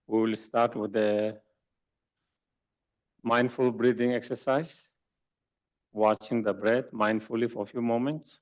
We will start with the mindful breathing exercise, watching the breath mindfully for a few moments.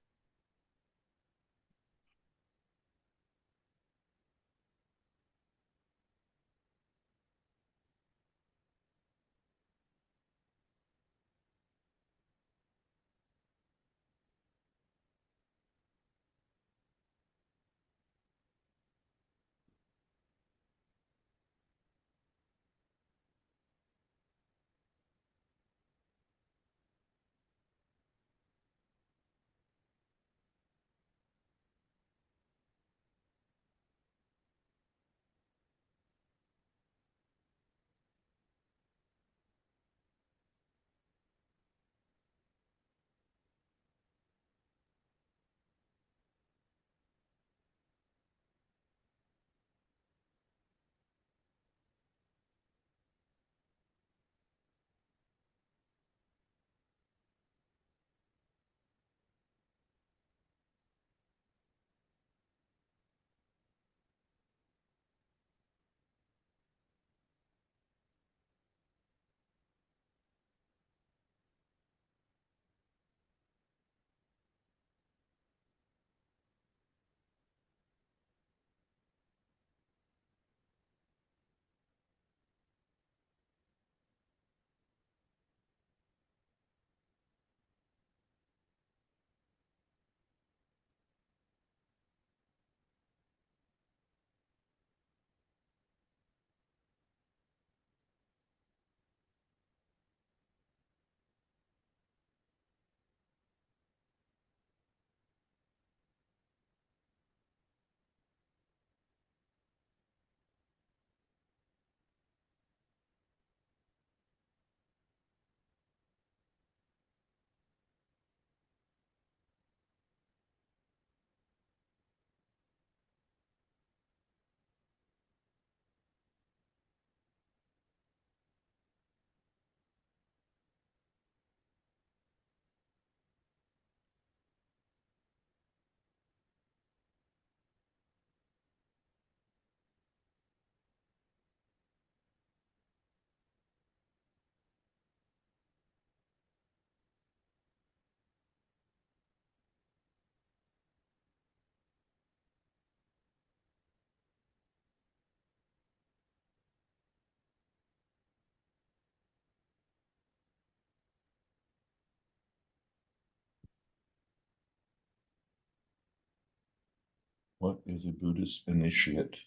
What is a Buddhist initiate?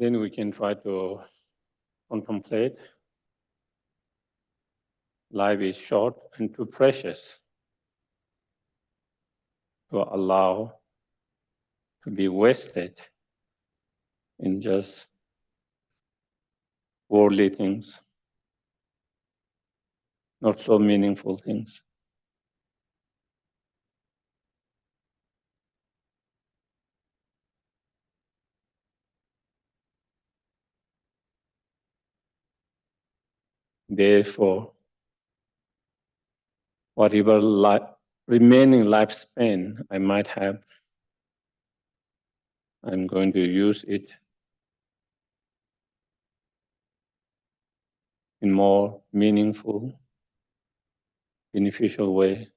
Then we can try to contemplate. Life is short and too precious to allow to be wasted in just worldly things, not so meaningful things. Therefore, whatever remaining lifespan I might have, I'm going to use it in more meaningful, beneficial way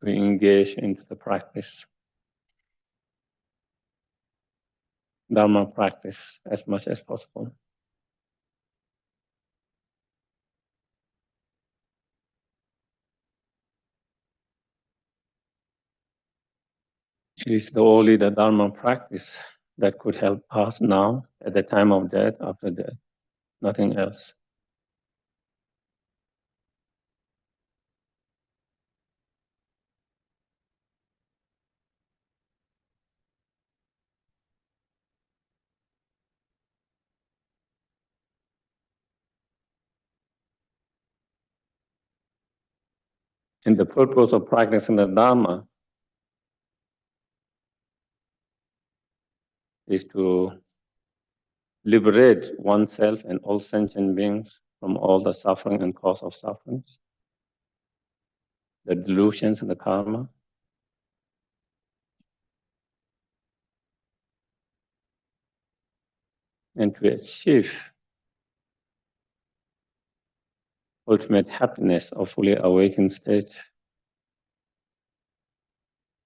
to engage into the practice, Dharma practice, as much as possible. It is only the Dharma practice that could help us now, at the time of death, after death, nothing else. And the purpose of practicing the Dharma is to liberate oneself and all sentient beings from all the suffering and cause of sufferings, the delusions and the karma, and to achieve ultimate happiness of fully awakened state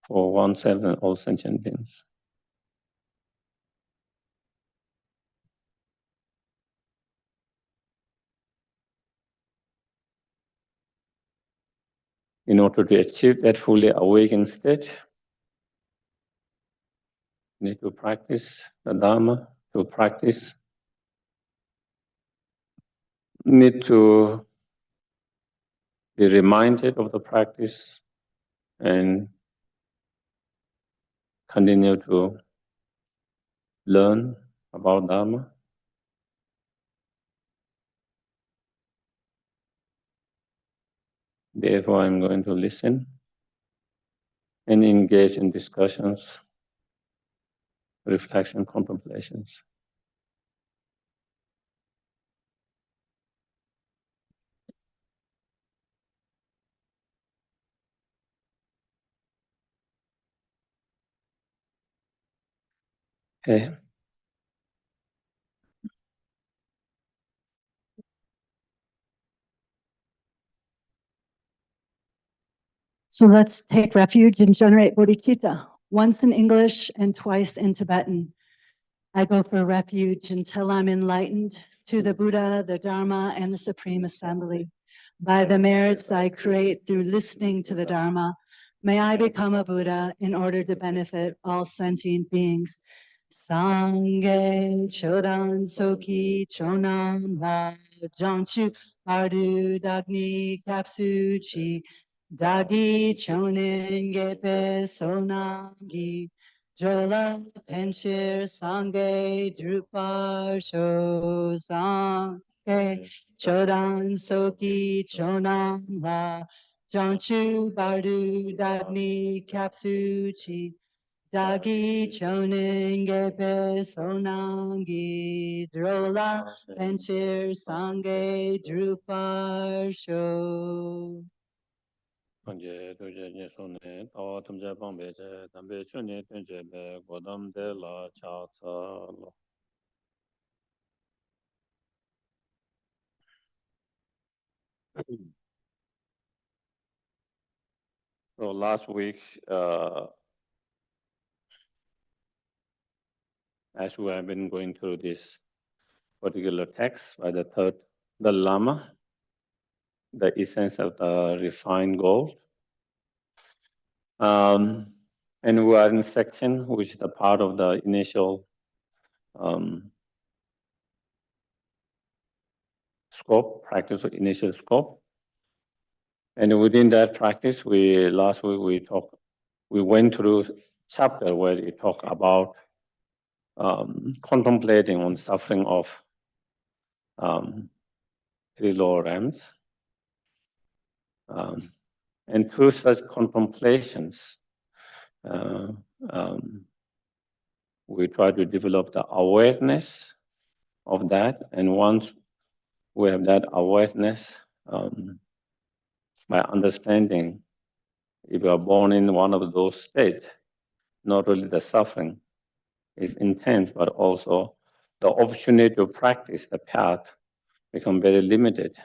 for oneself and all sentient beings. In order to achieve that fully awakened state, you need to practice the Dharma, to practice, need to be reminded of the practice and continue to learn about Dharma. Therefore, I'm going to listen and engage in discussions, reflection, contemplations. Okay. So let's take refuge and generate bodhicitta, once in English and twice in Tibetan. I go for refuge until I'm enlightened to the Buddha, the Dharma, and the Supreme Assembly. By the merits I create through listening to the Dharma, may I become a Buddha in order to benefit all sentient beings. Sangye chodan soki chonam la jonchu ardu dagni kapsu chi dagi chonen gepe sonamgi jola penshir sangye drupar sho sangye chodan soki chonam la jonchu bardu dagni kapsu chi dagi chonen gepe sonangi drola penchir sange drupar sho. Anje doje nye sone, tawa tumje pangbe je, dambe chunye tunje be, godam de la cha tsa lo. So last week, as we have been going through this particular text by the Third Dalai Lama, the essence of the refined gold. And we are in a section which is the part of the initial scope, practice of initial scope. And within that practice, last week we went through chapter where we talk about contemplating on suffering of three lower realms. And through such contemplations, we try to develop the awareness of that. And once we have that awareness, by understanding, if you are born in one of those states, not only the suffering is intense, but also the opportunity to practice the path become very limited.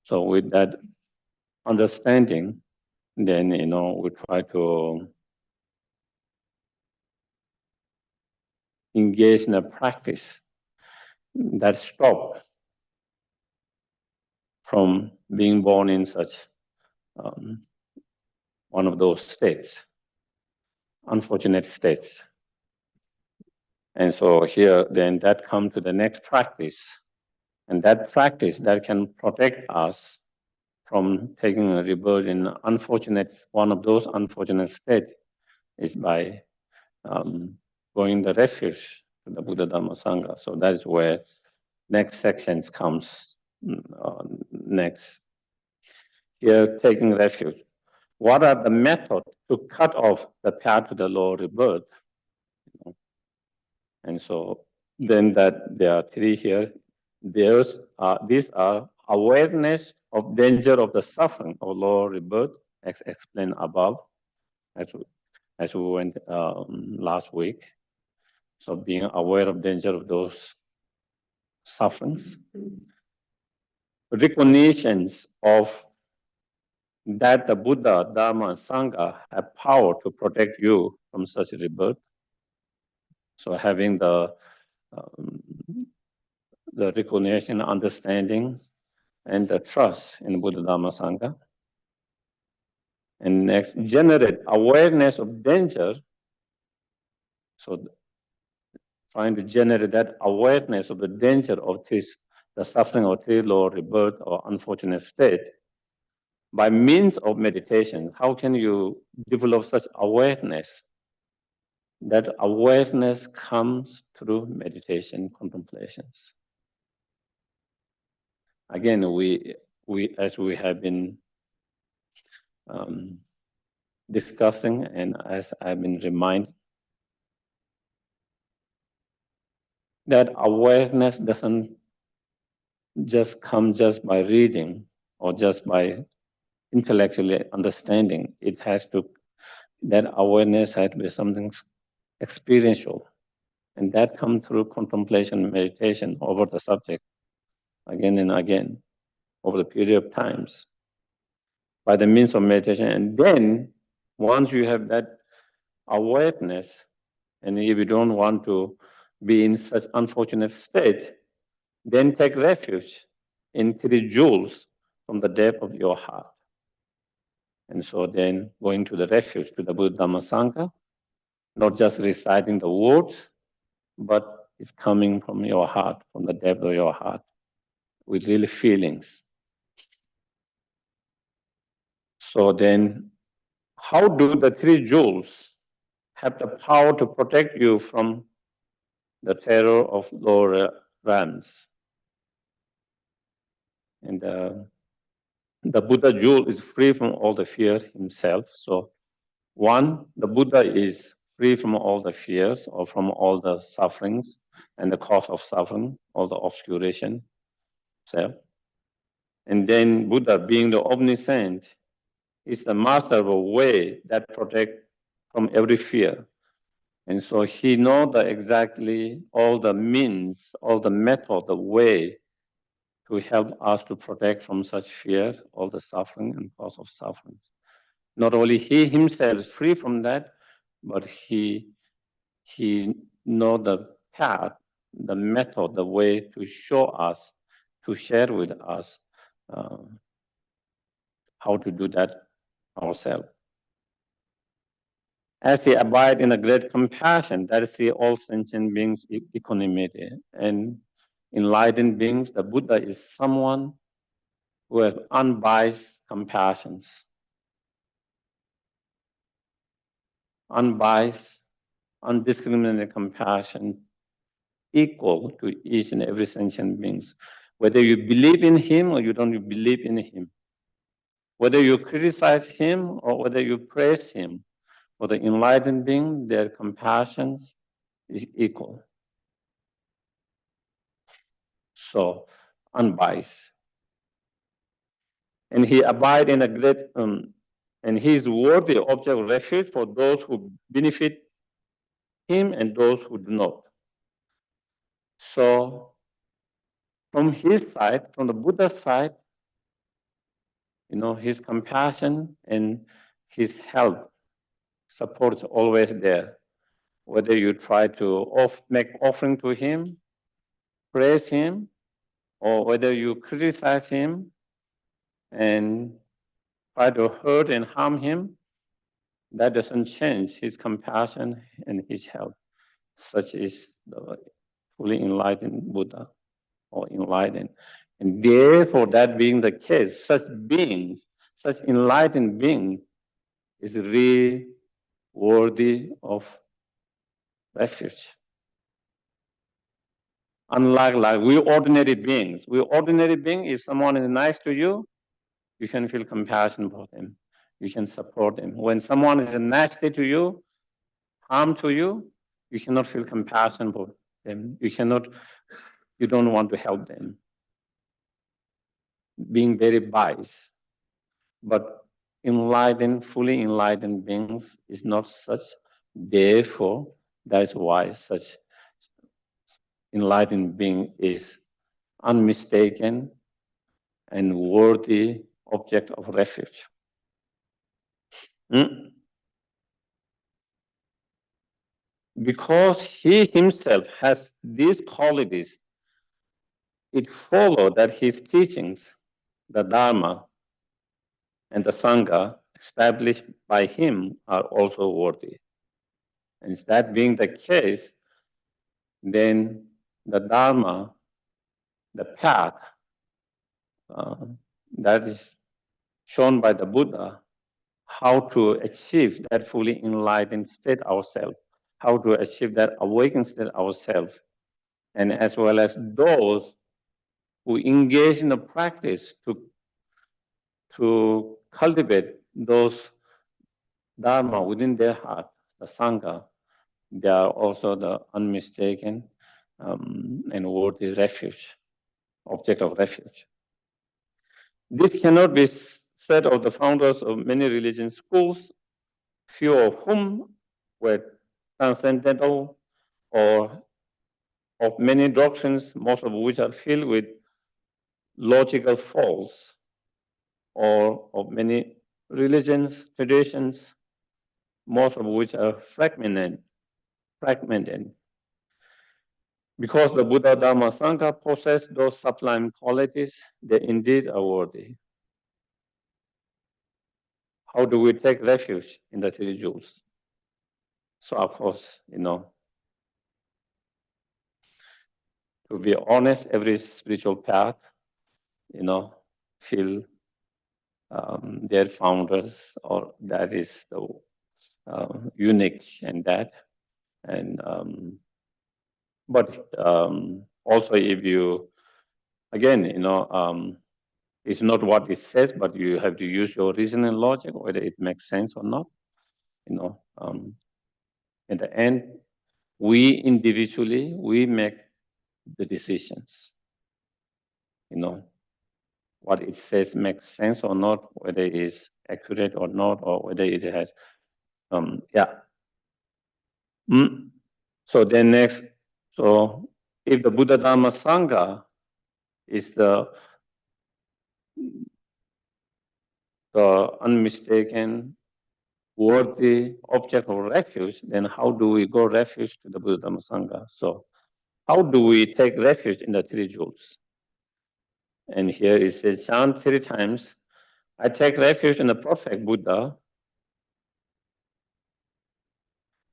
So with that understanding, then, we try to engage in a practice that stop from being born in such one of those states, unfortunate states. And so here, then that comes to the next practice. And that practice that can protect us from taking a rebirth in one of those unfortunate states is by going the refuge to the Buddha Dhamma Sangha. So that is where next sections comes next. Here, taking refuge. What are the methods to cut off the path to the lower rebirth? And so then that there are three here. These are awareness of danger of the suffering of lower rebirth, as explained above, as we went last week. So being aware of danger of those sufferings. Recognitions of that the Buddha, Dharma, and Sangha have power to protect you from such rebirth. So having the recognition, understanding, and the trust in Buddha, Dharma, Sangha. And next, generate awareness of danger. So trying to generate that awareness of the danger of the suffering of three lower rebirth or unfortunate state by means of meditation. How can you develop such awareness? That awareness comes through meditation, contemplations. Again, we as we have been discussing, and as I've been reminded, that awareness doesn't just come just by reading or just by intellectually understanding. That awareness has to be something experiential. And that comes through contemplation and meditation over the subject again and again over the period of times by the means of meditation. And then once you have that awareness, and if you don't want to be in such unfortunate state, then take refuge in three jewels from the depth of your heart. And so then going to the refuge, to the Buddha Dhamma Sangha, not just reciting the words, but it's coming from your heart, from the depth of your heart, with real feelings. So then, how do the three jewels have the power to protect you from the terror of lower realms? And the Buddha jewel is free from all the fear himself. So one, the Buddha is free from all the fears or from all the sufferings and the cause of suffering, all the obscuration self. And then Buddha, being the omniscient, is the master of a way that protects from every fear. And so he knows exactly all the means, all the method, the way to help us to protect from such fear, all the suffering and cause of suffering. Not only he himself is free from that, but he knows the path, the method, the way to show us, to share with us how to do that ourselves. As he abides in a great compassion, that is the all sentient beings' equanimity, and enlightened beings, the Buddha is someone who has unbiased compassions. Unbiased, undiscriminated compassion, equal to each and every sentient beings. Whether you believe in him or you don't believe in him. Whether you criticize him or whether you praise him. For the enlightened being, their compassion is equal. So, unbiased. And he abides in a great, and he is worthy object of refuge for those who benefit him and those who do not. So, from his side, from the Buddha's side, his compassion and his help, support is always there. Whether you try to make offering to him, praise him, or whether you criticize him and try to hurt and harm him, that doesn't change his compassion and his help. Such is the fully enlightened Buddha or enlightened. And therefore, that being the case, such beings, such enlightened beings, is really worthy of refuge. Unlike we ordinary beings, if someone is nice to you, you can feel compassion for them. You can support them. When someone is nasty to you, harm to you, you cannot feel compassion for them. You don't want to help them. Being very biased. But fully enlightened beings is not such. Therefore, that's why such enlightened being is unmistaken and worthy object of refuge. Because he himself has these qualities, it follows that his teachings, the Dharma, and the Sangha established by him are also worthy. And that being the case, then the Dharma, the path that is shown by the Buddha, how to achieve that fully enlightened state ourselves, how to achieve that awakened state ourselves, and as well as those who engage in the practice to cultivate those Dharma within their heart, the Sangha, they are also the unmistaken and worthy refuge, object of refuge. This cannot be said of the founders of many religion schools, few of whom were transcendental, or of many doctrines, most of which are filled with logical faults, or of many religions, traditions, most of which are fragmented. Because the Buddha, Dharma, Sangha possess those sublime qualities, they indeed are worthy. How do we take refuge in the three jewels? So of course, to be honest, every spiritual path, feel their founders, or that is the unique in that. And but also, if you again, it's not what it says, but you have to use your reason and logic, whether it makes sense or not. In the end, we individually, we make the decisions. What it says makes sense or not, whether it is accurate or not, or whether it has, So then next, so if the Buddha Dharma Sangha is the unmistaken, worthy object of refuge, then how do we go refuge to the Buddha Dharma Sangha? So how do we take refuge in the three jewels? And here it says, chant 3 times, I take refuge in the perfect Buddha.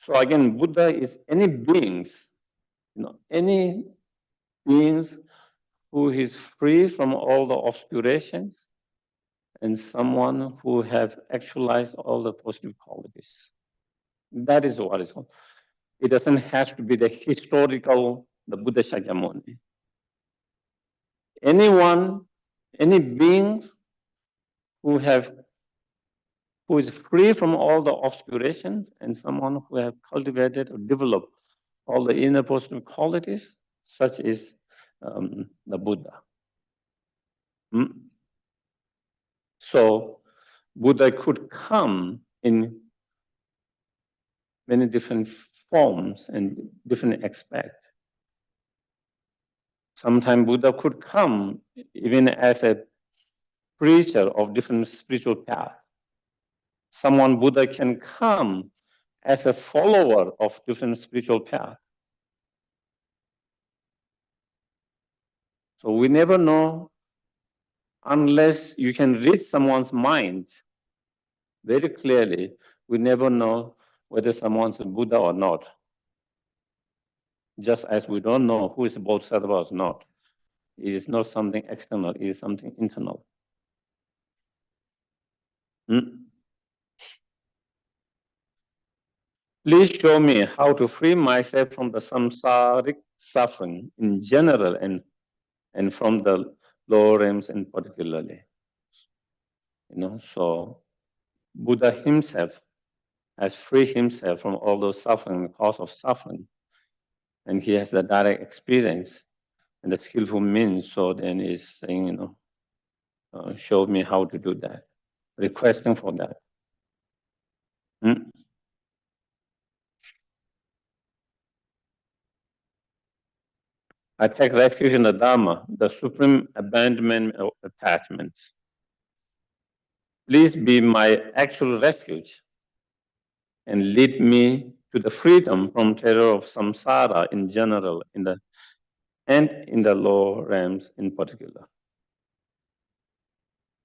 So again, Buddha is any beings, any beings who is free from all the obscurations, and someone who have actualized all the positive qualities. That is what it's called. It doesn't have to be the historical, the Buddha Shakyamuni. Anyone, any beings who is free from all the obscurations, and someone who have cultivated or developed all the inner positive qualities, such is the Buddha. So Buddha could come in many different forms and different aspects. Sometimes Buddha could come even as a preacher of different spiritual paths. someone Buddha can come as a follower of different spiritual paths. So we never know unless you can read someone's mind very clearly. We never know whether someone's a Buddha or not. Just as we don't know who is a bodhisattva or not. It is not something external, it is something internal. Please show me how to free myself from the samsaric suffering in general and from the lower realms in particularly. So Buddha himself has freed himself from all those suffering, the cause of suffering. And he has the direct experience and the skillful means. So then he's saying, show me how to do that, requesting for that. I take refuge in the Dharma, the supreme abandonment of attachments. Please be my actual refuge and lead me to the freedom from terror of samsara in general, and in the lower realms in particular.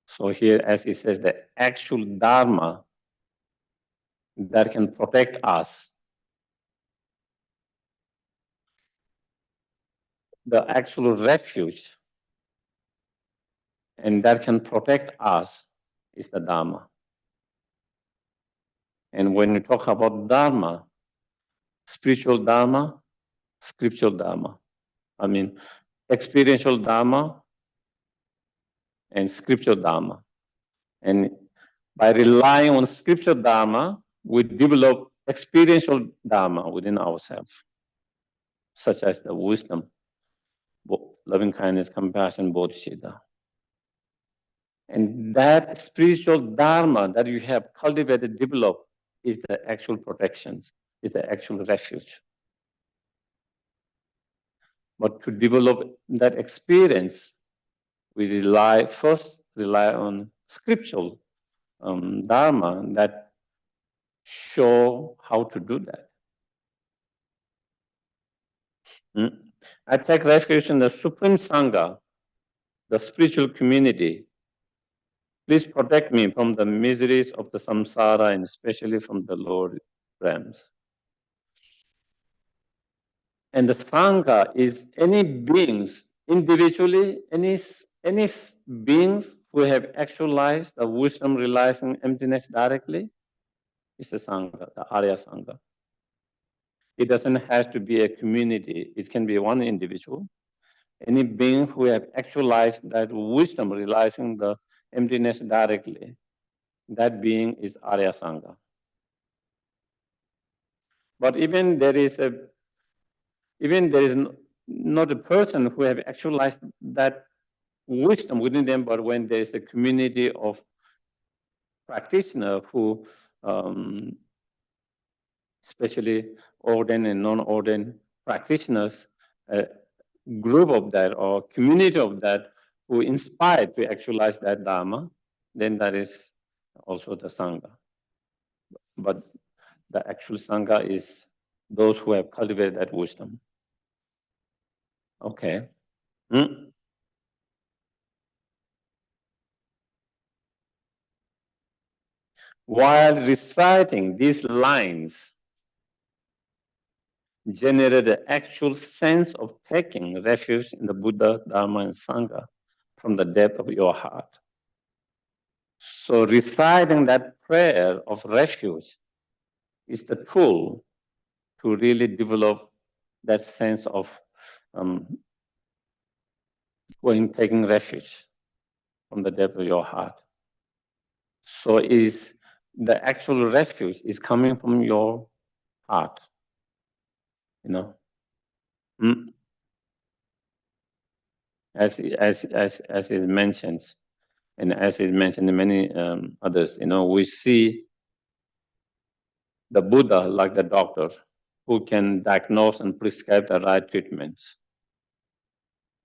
So here, as he says, the actual Dharma that can protect us, the actual refuge, and that can protect us is the Dharma. And when you talk about Dharma, spiritual Dharma, scriptural Dharma, experiential Dharma and scriptural Dharma. And by relying on scriptural Dharma, we develop experiential Dharma within ourselves, such as the wisdom, loving kindness, compassion, bodhicitta. And that spiritual Dharma that you have cultivated, developed, is the actual protection, is the actual refuge. But to develop that experience, we first rely on scriptural Dharma that show how to do that. I take refuge in the Supreme Sangha, the spiritual community. Please protect me from the miseries of the samsara and especially from the lower realms. And the Sangha is any beings, individually, any beings who have actualized the wisdom realizing emptiness directly, is the Sangha, the Arya Sangha. It doesn't have to be a community, it can be one individual. Any being who have actualized that wisdom realizing the emptiness directly, that being is Arya Sangha. But even there is not a person who have actualized that wisdom within them, but when there is a community of practitioners who, especially ordained and non-ordained practitioners, a group of that or community of that who inspired to actualize that Dharma, then that is also the Sangha. But the actual Sangha is those who have cultivated that wisdom. Okay. While reciting these lines, generate an actual sense of taking refuge in the Buddha, Dharma, and Sangha from the depth of your heart. So reciting that prayer of refuge is the tool to really develop that sense of taking refuge from the depth of your heart. So the actual refuge is coming from your heart, As it mentions, and as it mentioned in many others, we see the Buddha like the doctor who can diagnose and prescribe the right treatments.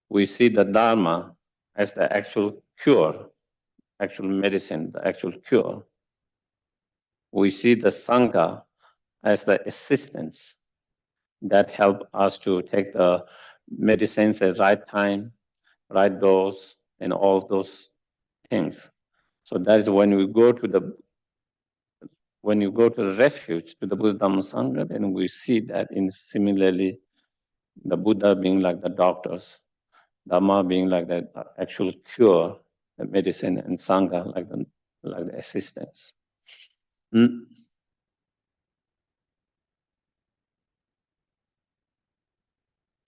We see the Dharma as the actual cure, actual medicine, the actual cure. we see the Sangha as the assistants that help us to take the medicines at right time, right dose, and all those things. So that is when you go to the refuge, to the Buddha Dhamma Sangha, then we see that in similarly, the Buddha being like the doctors, Dhamma being like the actual cure, the medicine, and Sangha like the assistants.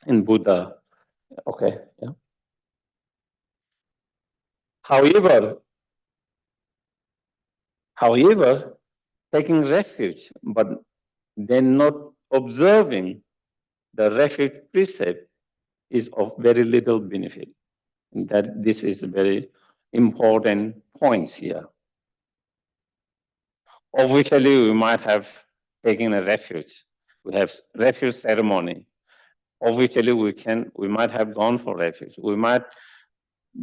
In Buddha, okay, yeah. However, taking refuge, but then not observing the refuge precept is of very little benefit. And that this is a very important point here. Obviously, we might have taken a refuge. We have refuge ceremony. Obviously, we might have gone for refuge. We might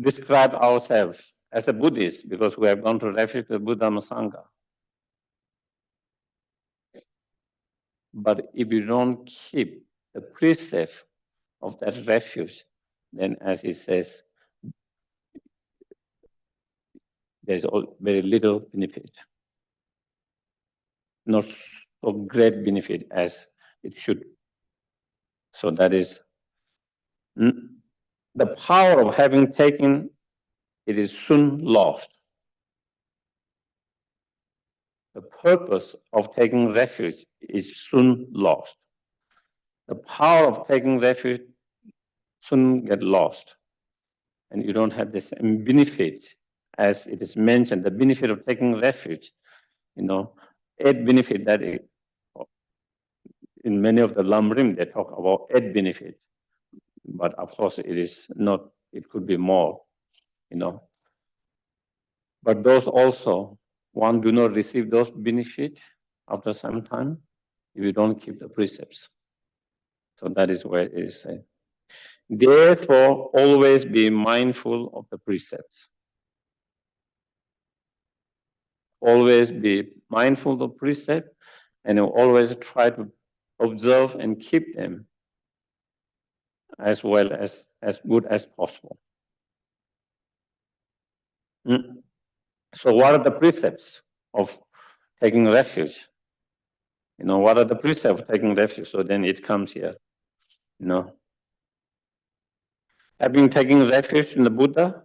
describe ourselves as a Buddhist because we have gone to refuge the Buddha Sangha. But if you don't keep the precept of that refuge, then as it says, there's very little benefit. Not so great benefit as it should. So that is the power of having taken, it is soon lost. The purpose of taking refuge is soon lost. The power of taking refuge soon get lost. And you don't have the same benefit as it is mentioned, the benefit of taking refuge, eight benefit that in many of the Lamrim, they talk about eight benefit. But of course, it is not, it could be more, But those also, one do not receive those benefit after some time if you don't keep the precepts. So that is where it is said. Therefore, always be mindful of the precepts. Always be mindful of precept, and always try to observe and keep them as well as good as possible. So what are the precepts of taking refuge? What are the precepts of taking refuge? So then it comes here. Having taken refuge in the Buddha,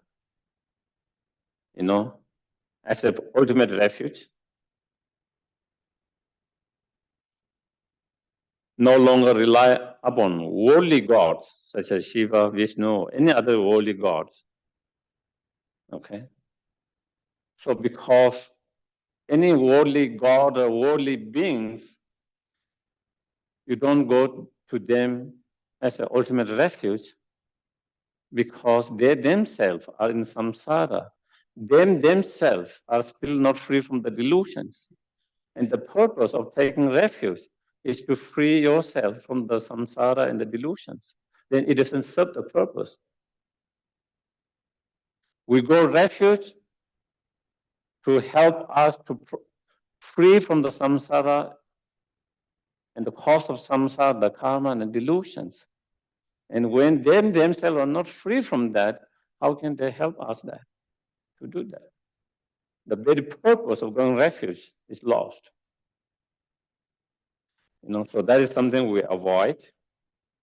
as an ultimate refuge, no longer rely upon worldly gods such as Shiva, Vishnu, any other worldly gods. Okay? So because any worldly god or worldly beings, you don't go to them as an ultimate refuge because they themselves are in samsara. Them themselves are still not free from the delusions. And the purpose of taking refuge is to free yourself from the samsara and the delusions. Then it doesn't serve the purpose. We go refuge to help us to free from the samsara and the cause of samsara, the karma and the delusions. And when they themselves are not free from that, how can they help us to do that? The very purpose of going refuge is lost. So that is something we avoid.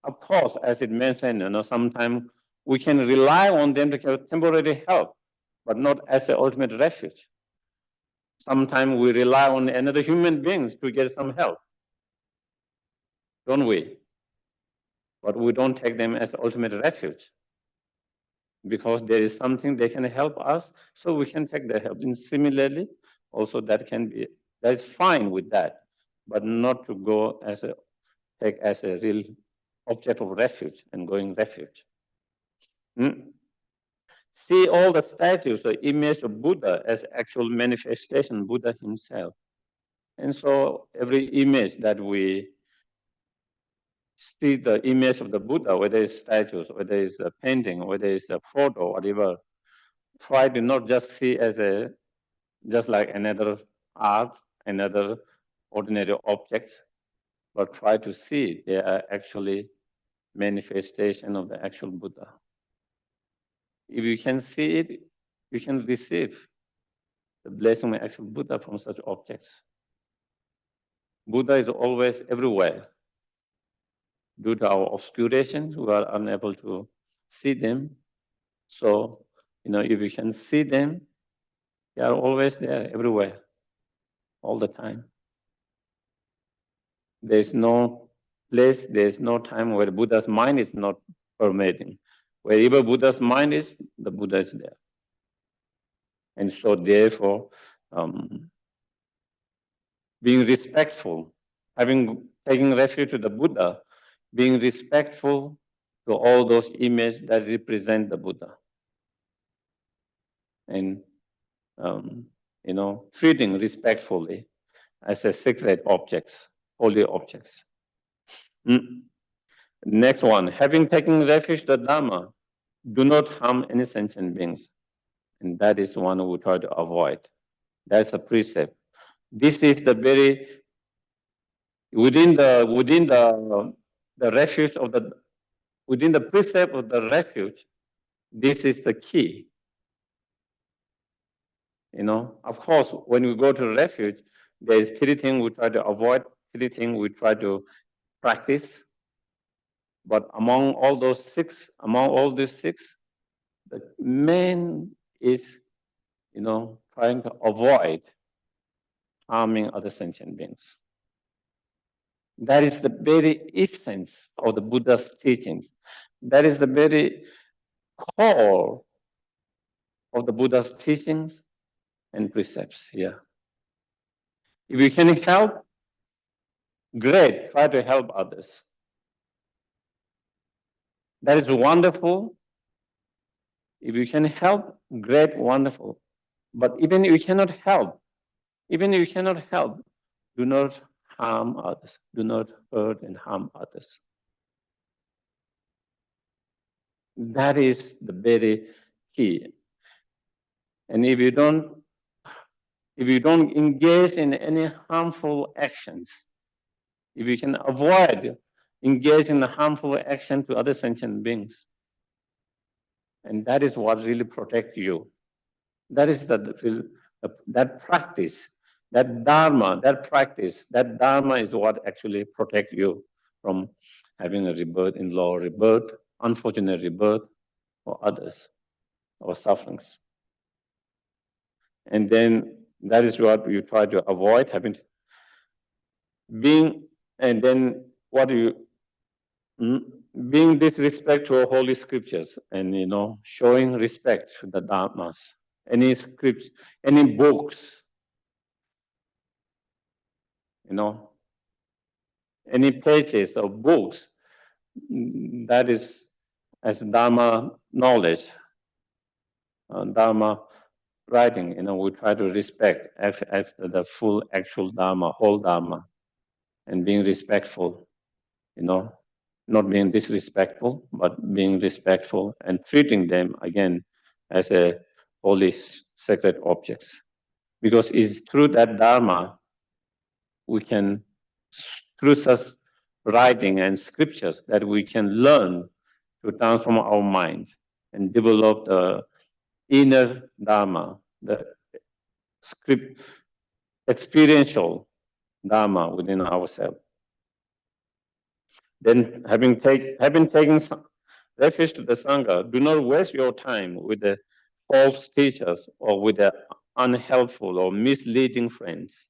Of course, as it mentioned, sometimes we can rely on them to get temporary help, but not as the ultimate refuge. Sometimes we rely on another human beings to get some help, don't we? But we don't take them as ultimate refuge because there is something they can help us, so we can take their help. And similarly, also that is fine with that, but not to go take as a real object of refuge and going refuge. See all the statues, the image of Buddha as actual manifestation, Buddha himself. And so every image that we see the image of the Buddha, whether it's statues, whether it's a painting, whether it's a photo, whatever, try to not just see as just like another art, another ordinary objects, but try to see they are actually manifestation of the actual Buddha. If you can see it, you can receive the blessing of actual Buddha from such objects. Buddha is always everywhere. Due to our obscuration, we are unable to see them. So, if you can see them, they are always there, everywhere, all the time. There's no place, there's no time where Buddha's mind is not permeating. Wherever Buddha's mind is, the Buddha is there. And so therefore, being respectful, taking refuge to the Buddha, being respectful to all those images that represent the Buddha. And, treating respectfully as a sacred objects, holy objects. Next one, having taken refuge the Dharma, do not harm any sentient beings. And that is one we try to avoid. That's a precept. This is the very, within the refuge of the, within the precept of the refuge, this is the key. Of course, when we go to refuge, there is 3 things we try to avoid, 3 things we try to practice. But among all these 6, the main is, trying to avoid harming other sentient beings. That is the very essence of the Buddha's teachings. That is the very core of the Buddha's teachings and precepts here. If you can help, great, try to help others. That is wonderful. If you can help, great, wonderful. But even if you cannot help, do not harm others. Do not hurt and harm others. That is the very key. And if you don't engage in any harmful actions, if you can avoid engaging in harmful action to other sentient beings, and that is what really protects you. That is that practice, that dharma is what actually protects you from having a rebirth in lower rebirth, unfortunate rebirth, or others, or sufferings. And then that is what you try to avoid being disrespect to holy scriptures and showing respect to the dharmas, any scripts, any books, any pages of books, that is as dharma knowledge, dharma writing, we try to respect as the full actual dharma, whole dharma, and being respectful, not being disrespectful, but being respectful and treating them again as a holy sacred objects. Because it's through that dharma we can, through such writing and scriptures, that we can learn to transform our mind and develop the inner dharma, the experiential dharma within ourselves. Then, having taken refuge to the Sangha, do not waste your time with the false teachers or with the unhelpful or misleading friends.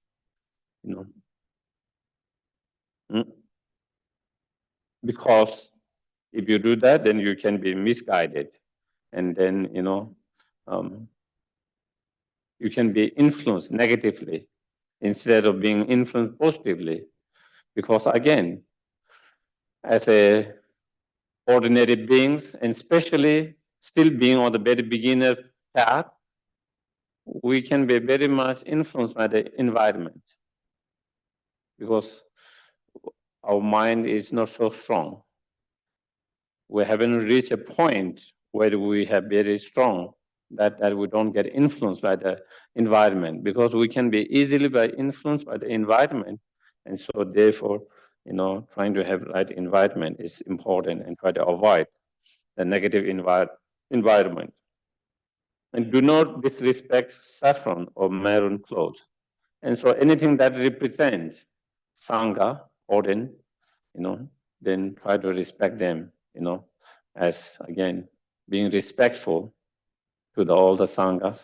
Because if you do that, then you can be misguided. And then, you can be influenced negatively instead of being influenced positively. Because again, as ordinary beings, and especially still being on the very beginner path, we can be very much influenced by the environment. Because our mind is not so strong. We haven't reached a point where we have very strong that we don't get influenced by the environment, because we can be easily influenced by the environment, and so therefore, trying to have right environment is important, and try to avoid the negative environment. And do not disrespect saffron or maroon clothes. And so anything that represents Sangha, Orden, then try to respect them, as again, being respectful to all the Sanghas.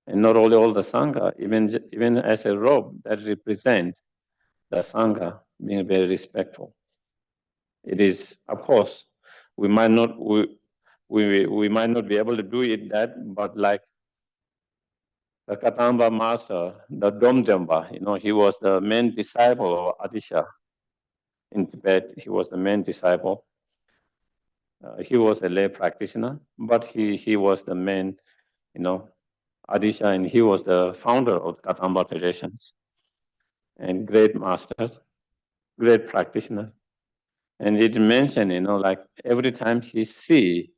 And not only all the Sangha, even as a robe that represents the Sangha, being very respectful. It is, of course, we might not be able to do it but like the Katamba master, the Domdemba, he was the main disciple of Adisha in Tibet. He was the main disciple. He was a lay practitioner, but he was the main, Adisha, and he was the founder of Katamba traditions, and great master, great practitioner. And it mentioned, like every time he see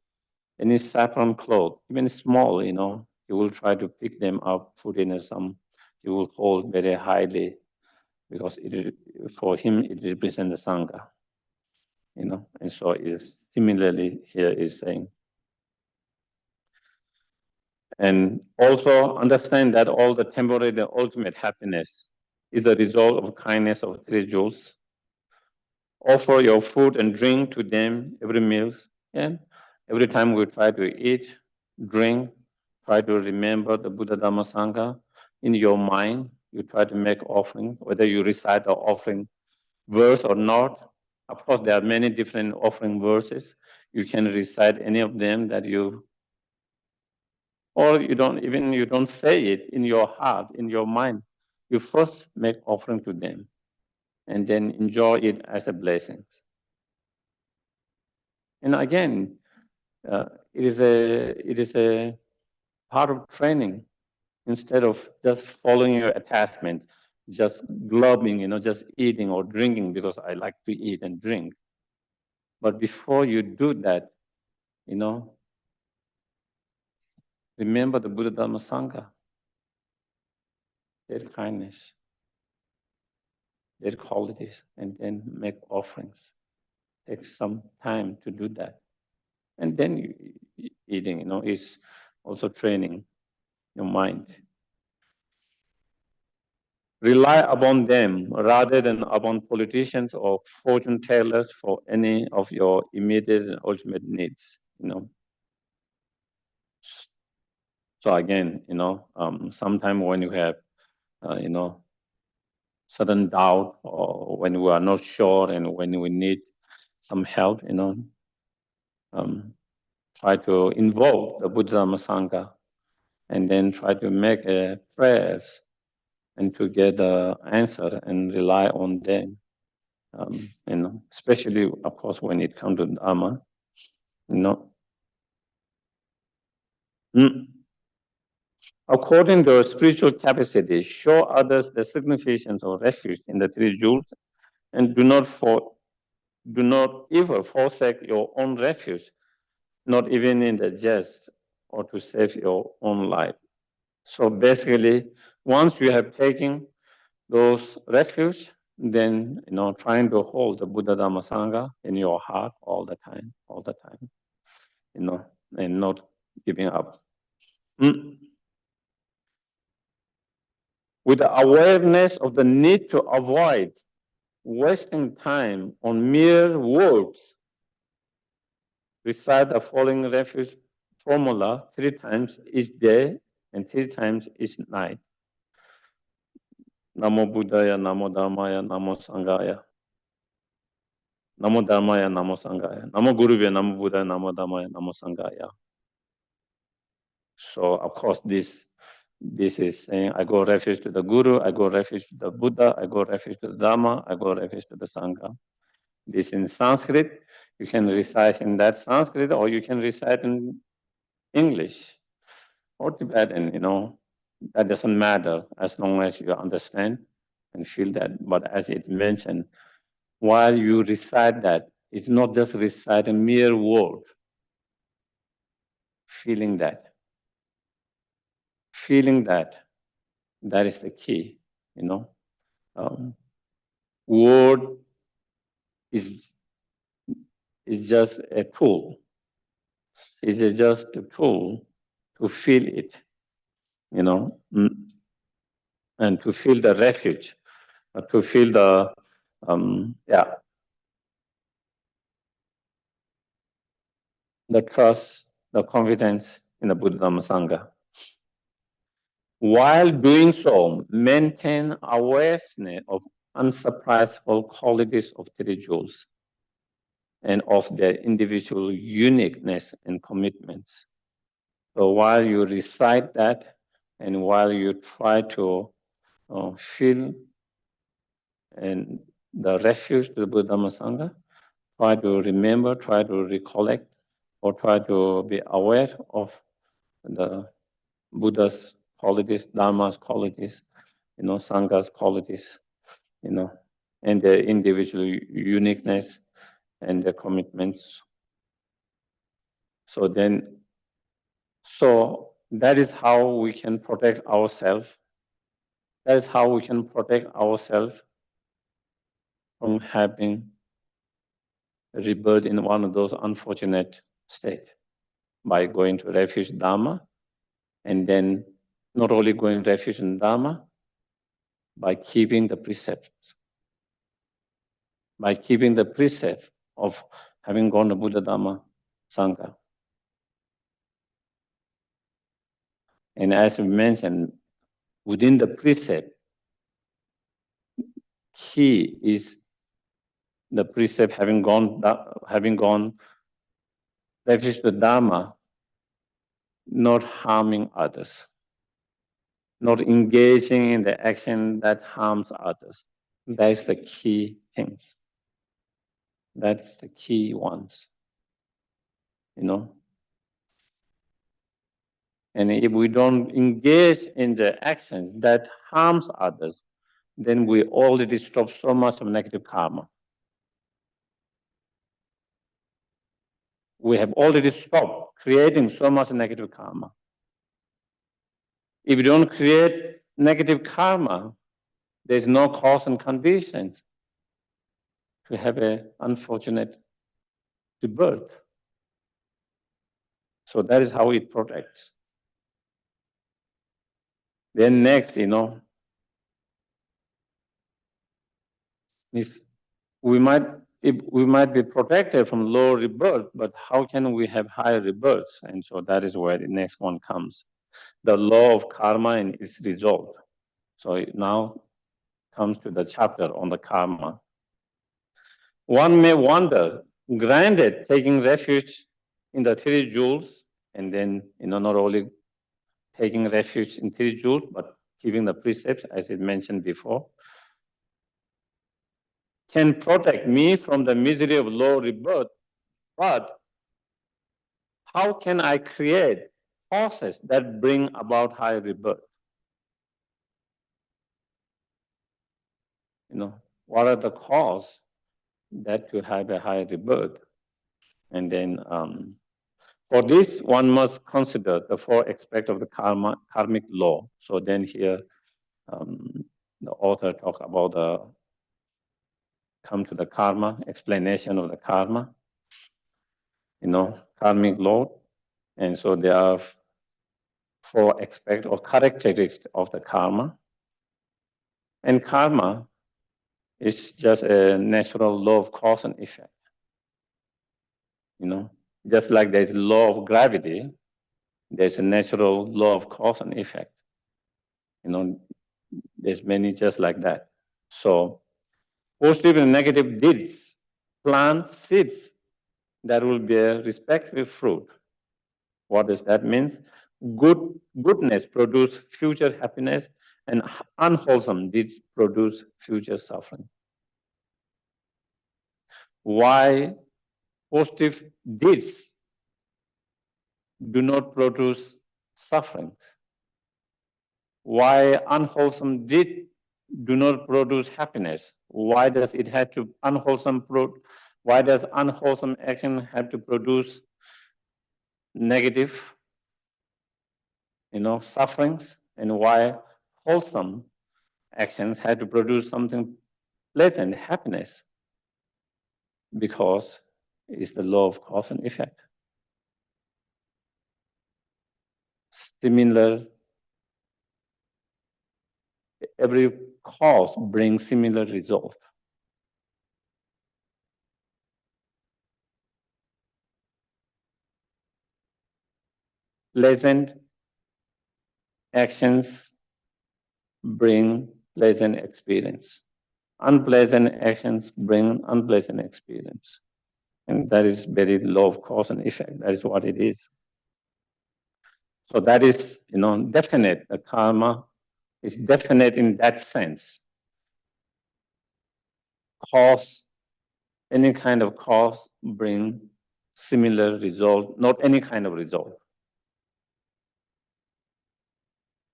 any saffron cloth, even small, he will try to pick them up, put in he will hold very highly, because for him it represents the Sangha, and so similarly here is saying. And also understand that all the temporary and ultimate happiness is the result of kindness of three jewels. Offer your food and drink to them every meal, and every time we try to eat, drink, try to remember the Buddha Dhamma Sangha in your mind. You try to make offering, whether you recite the offering verse or not. Of course, there are many different offering verses. You can recite any of them or you don't say it in your heart, in your mind. You first make offering to them, and then enjoy it as a blessing. And again, it is a part of training. Instead of just following your attachment, just glubbing, just eating or drinking because I like to eat and drink. But before you do that, remember the Buddha Dhamma Sangha, their kindness, their qualities, and then make offerings. Take some time to do that. And then eating, is also training your mind. Rely upon them rather than upon politicians or fortune tellers for any of your immediate and ultimate needs, So again, sometime when you have, sudden doubt, or when we are not sure and when we need some help, try to invoke the Buddha Dhamma Sangha, and then try to make prayers and to get the answer and rely on them. Especially, of course, when it comes to Dhamma, According to your spiritual capacity, show others the significance of refuge in the three jewels, and do not ever forsake your own refuge, not even in the jest or to save your own life. So basically, once you have taken those refuge, then trying to hold the Buddha Dhamma Sangha in your heart all the time, and not giving up. With the awareness of the need to avoid wasting time on mere words, recite the following refuge formula 3 times each day and 3 times each night. Namo Buddhaya, Namo Dhammaya, Namo Sanghaya. Namo Dhammaya, Namo Sanghaya. Namo Guruvaya, Namo Buddhaya, Namo Dhammaya, Namo Sanghaya. So, of course, this is saying, I go refuge to the Guru, I go refuge to the Buddha, I go refuge to the Dhamma, I go refuge to the Sangha. This in Sanskrit, you can recite in that Sanskrit, or you can recite in English or Tibetan, that doesn't matter as long as you understand and feel that. But as it's mentioned, while you recite that, it's not just recite a mere word, feeling that. feeling that is the key, Word is just a tool. It's just a tool to feel it, and to feel the refuge, to feel the, the trust, the confidence in the Buddha Dhamma Sangha. While doing so, maintain awareness of unsurprisable qualities of three jewels and of their individual uniqueness and commitments. So while you recite that, and while you try to feel and the refuge to the Buddha Dhamma Sangha, try to remember, try to recollect, or try to be aware of the Buddha's qualities, Dharma's qualities, Sangha's qualities, and their individual uniqueness and their commitments. So that is how we can protect ourselves. That is how we can protect ourselves from having rebirth in one of those unfortunate states, by going to refuge Dharma, and then not only going refuge in Dharma, by keeping the precepts. By keeping the precept of having gone to Buddha Dhamma Sangha. And as we mentioned, within the precept, key is the precept having gone refuge to Dharma, not harming others, not engaging in the action that harms others. That is the key things. That's the key ones, And if we don't engage in the actions that harms others, then we already stop so much of negative karma. We have already stopped creating so much negative karma. If you don't create negative karma, there's no cause and conditions to have an unfortunate rebirth. So that is how it protects. Then next, is we might be protected from low rebirth, but how can we have higher rebirths? And so that is where the next one comes. The law of karma and its result. So it now comes to the chapter on the karma. One may wonder, granted, taking refuge in the three jewels, and then, not only taking refuge in three jewels, but keeping the precepts, as it mentioned before, can protect me from the misery of low rebirth, but how can I create causes that bring about high rebirth? What are the causes that to have a high rebirth? And then for this, one must consider the four aspects of the karmic law. So then here, the author talk about come to the karma, explanation of the karma, karmic law. And so there are four aspects or characteristics of the karma. And karma is just a natural law of cause and effect. Just like there's a law of gravity, there's a natural law of cause and effect. There's many just like that. So positive and negative deeds plant seeds that will bear respective fruit. What does that mean? Goodness produce future happiness, and unwholesome deeds produce future suffering. Why positive deeds do not produce suffering? Why unwholesome deeds do not produce happiness? Why does it have to why does unwholesome action have to produce negative, sufferings? and why wholesome actions had to produce something pleasant, happiness, because it's the law of cause and effect. Similar, every cause brings similar result. Pleasant actions bring pleasant experience. Unpleasant actions bring unpleasant experience. And that is very law of cause and effect. That is what it is. So that is, definite. The karma is definite in that sense. Cause, any kind of cause bring similar result, not any kind of result.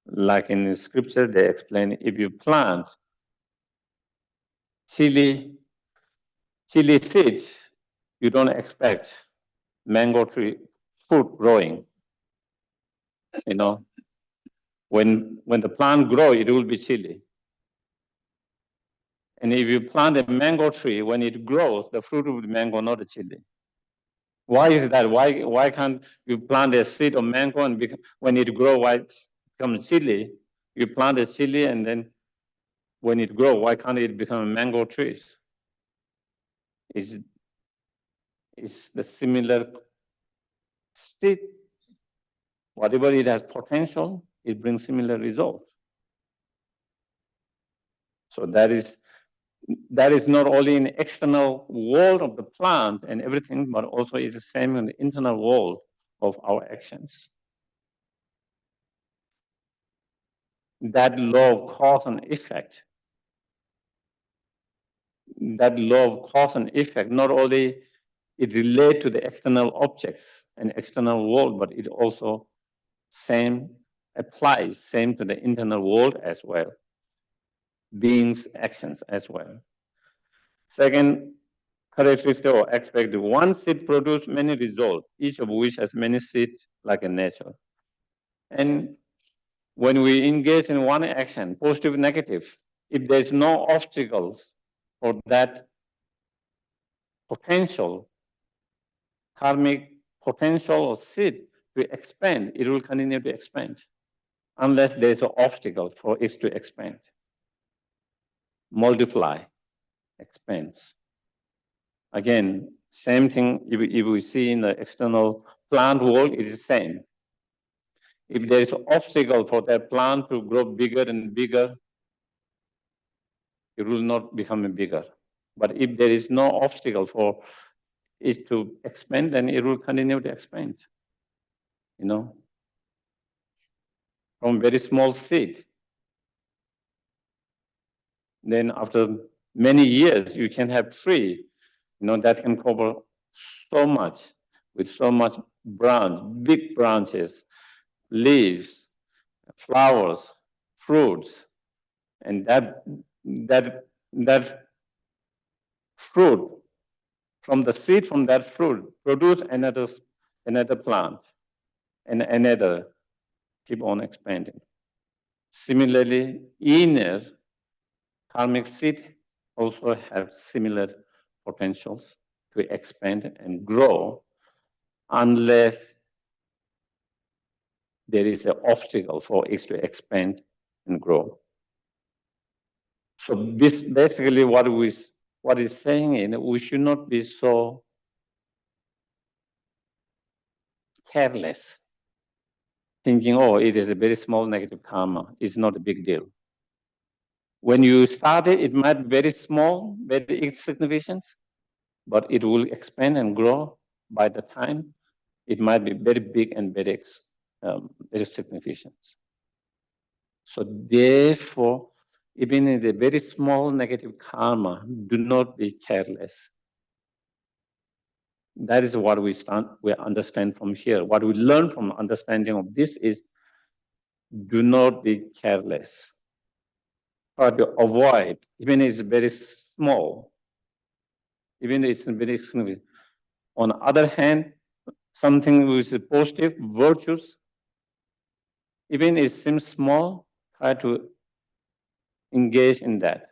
Like in the scripture, they explain, if you plant chili seeds, you don't expect mango tree fruit growing. When the plant grows, it will be chili. And if you plant a mango tree, when it grows, the fruit will be mango, not a chili. Why is that? Why can't you plant a seed of mango and when it grows, why it becomes chili? You plant a chili and then when it grows, why can't it become mango trees? It's the similar seed. Whatever it has potential, it brings similar results. So that is not only in the external world of the plant and everything, but also is the same in the internal world of our actions. That law of cause and effect, not only it relates to the external objects and external world, but it also applies same to the internal world as well. Beings' actions as well. Second characteristic or aspect, one seed produces many results, each of which has many seeds like in nature. And when we engage in one action, positive, negative, if there's no obstacles for that potential, karmic potential or seed to expand, it will continue to expand unless there's an obstacle for it to expand. Multiply, expands. Again, same thing if we see in the external plant world, it is the same. If there is an obstacle for that plant to grow bigger and bigger, it will not become bigger. But if there is no obstacle for it to expand, then it will continue to expand. From very small seed. Then after many years, you can have tree, that can cover so much, with so much big branches, leaves, flowers, fruits, and that fruit, from the seed from that fruit, produce another plant, and another, keep on expanding. Similarly, inner karmic seed also have similar potentials to expand and grow unless there is an obstacle for it to expand and grow. So this basically what is saying is we should not be so careless, thinking, it is a very small negative karma. It's not a big deal. When you start it might be very small, very insignificant, but it will expand and grow by the time. It might be very big and very significant. So therefore, even in the very small negative karma, do not be careless. That is what we understand from here. What we learn from understanding of this is, do not be careless. Try to avoid, even if it's very small, even if it's very significant. On the other hand, something which is positive, virtues, even it seems small, try to engage in that.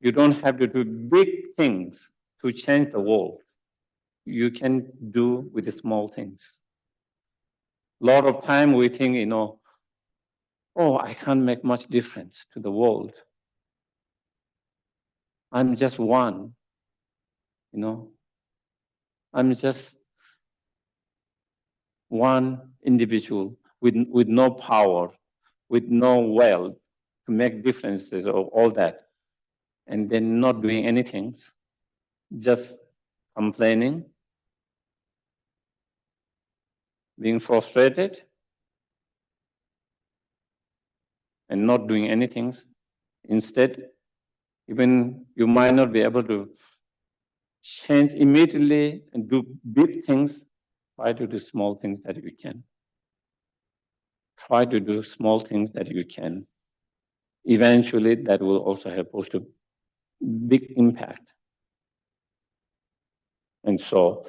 You don't have to do big things to change the world. You can do with the small things. A lot of time we think, oh, I can't make much difference to the world. I'm just one, I'm just one individual with no power, with no wealth to make differences or all that, and then not doing anything, just complaining, being frustrated, and not doing anything. Instead, even you might not be able to change immediately and do big things, try to do small things that you can. Try to do small things that you can. Eventually, that will also have a big impact. And so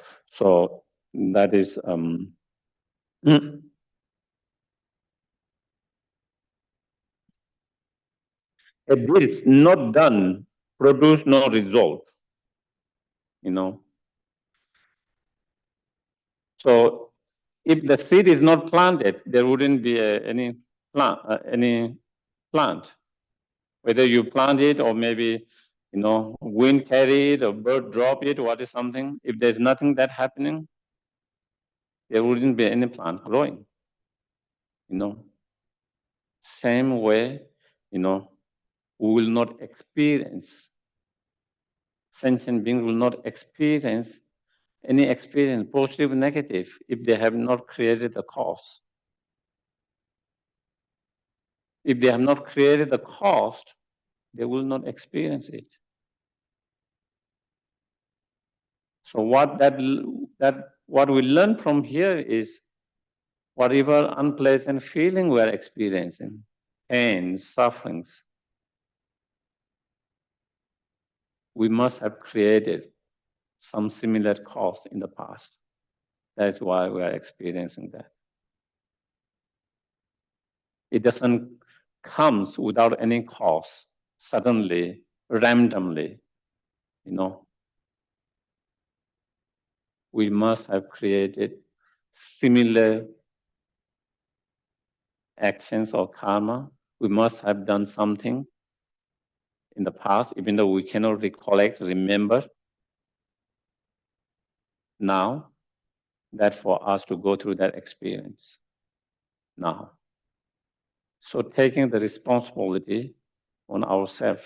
that is a deed not done produce no result. So if the seed is not planted, there wouldn't be any plant. Whether you plant it or maybe wind carry it or bird drop it, what is something? If there's nothing that happening, there wouldn't be any plant growing. Same way, we will not experience, sentient beings will not experience any experience, positive, negative, if they have not created the cause. If they have not created the cause, they will not experience it. So what we learn from here is whatever unpleasant feeling we are experiencing, pain, sufferings, we must have created some similar cause in the past. That's why we are experiencing that. It doesn't come without any cause, suddenly, randomly, We must have created similar actions or karma. We must have done something in the past, even though we cannot recollect, remember now, that for us to go through that experience now. So taking the responsibility on ourselves,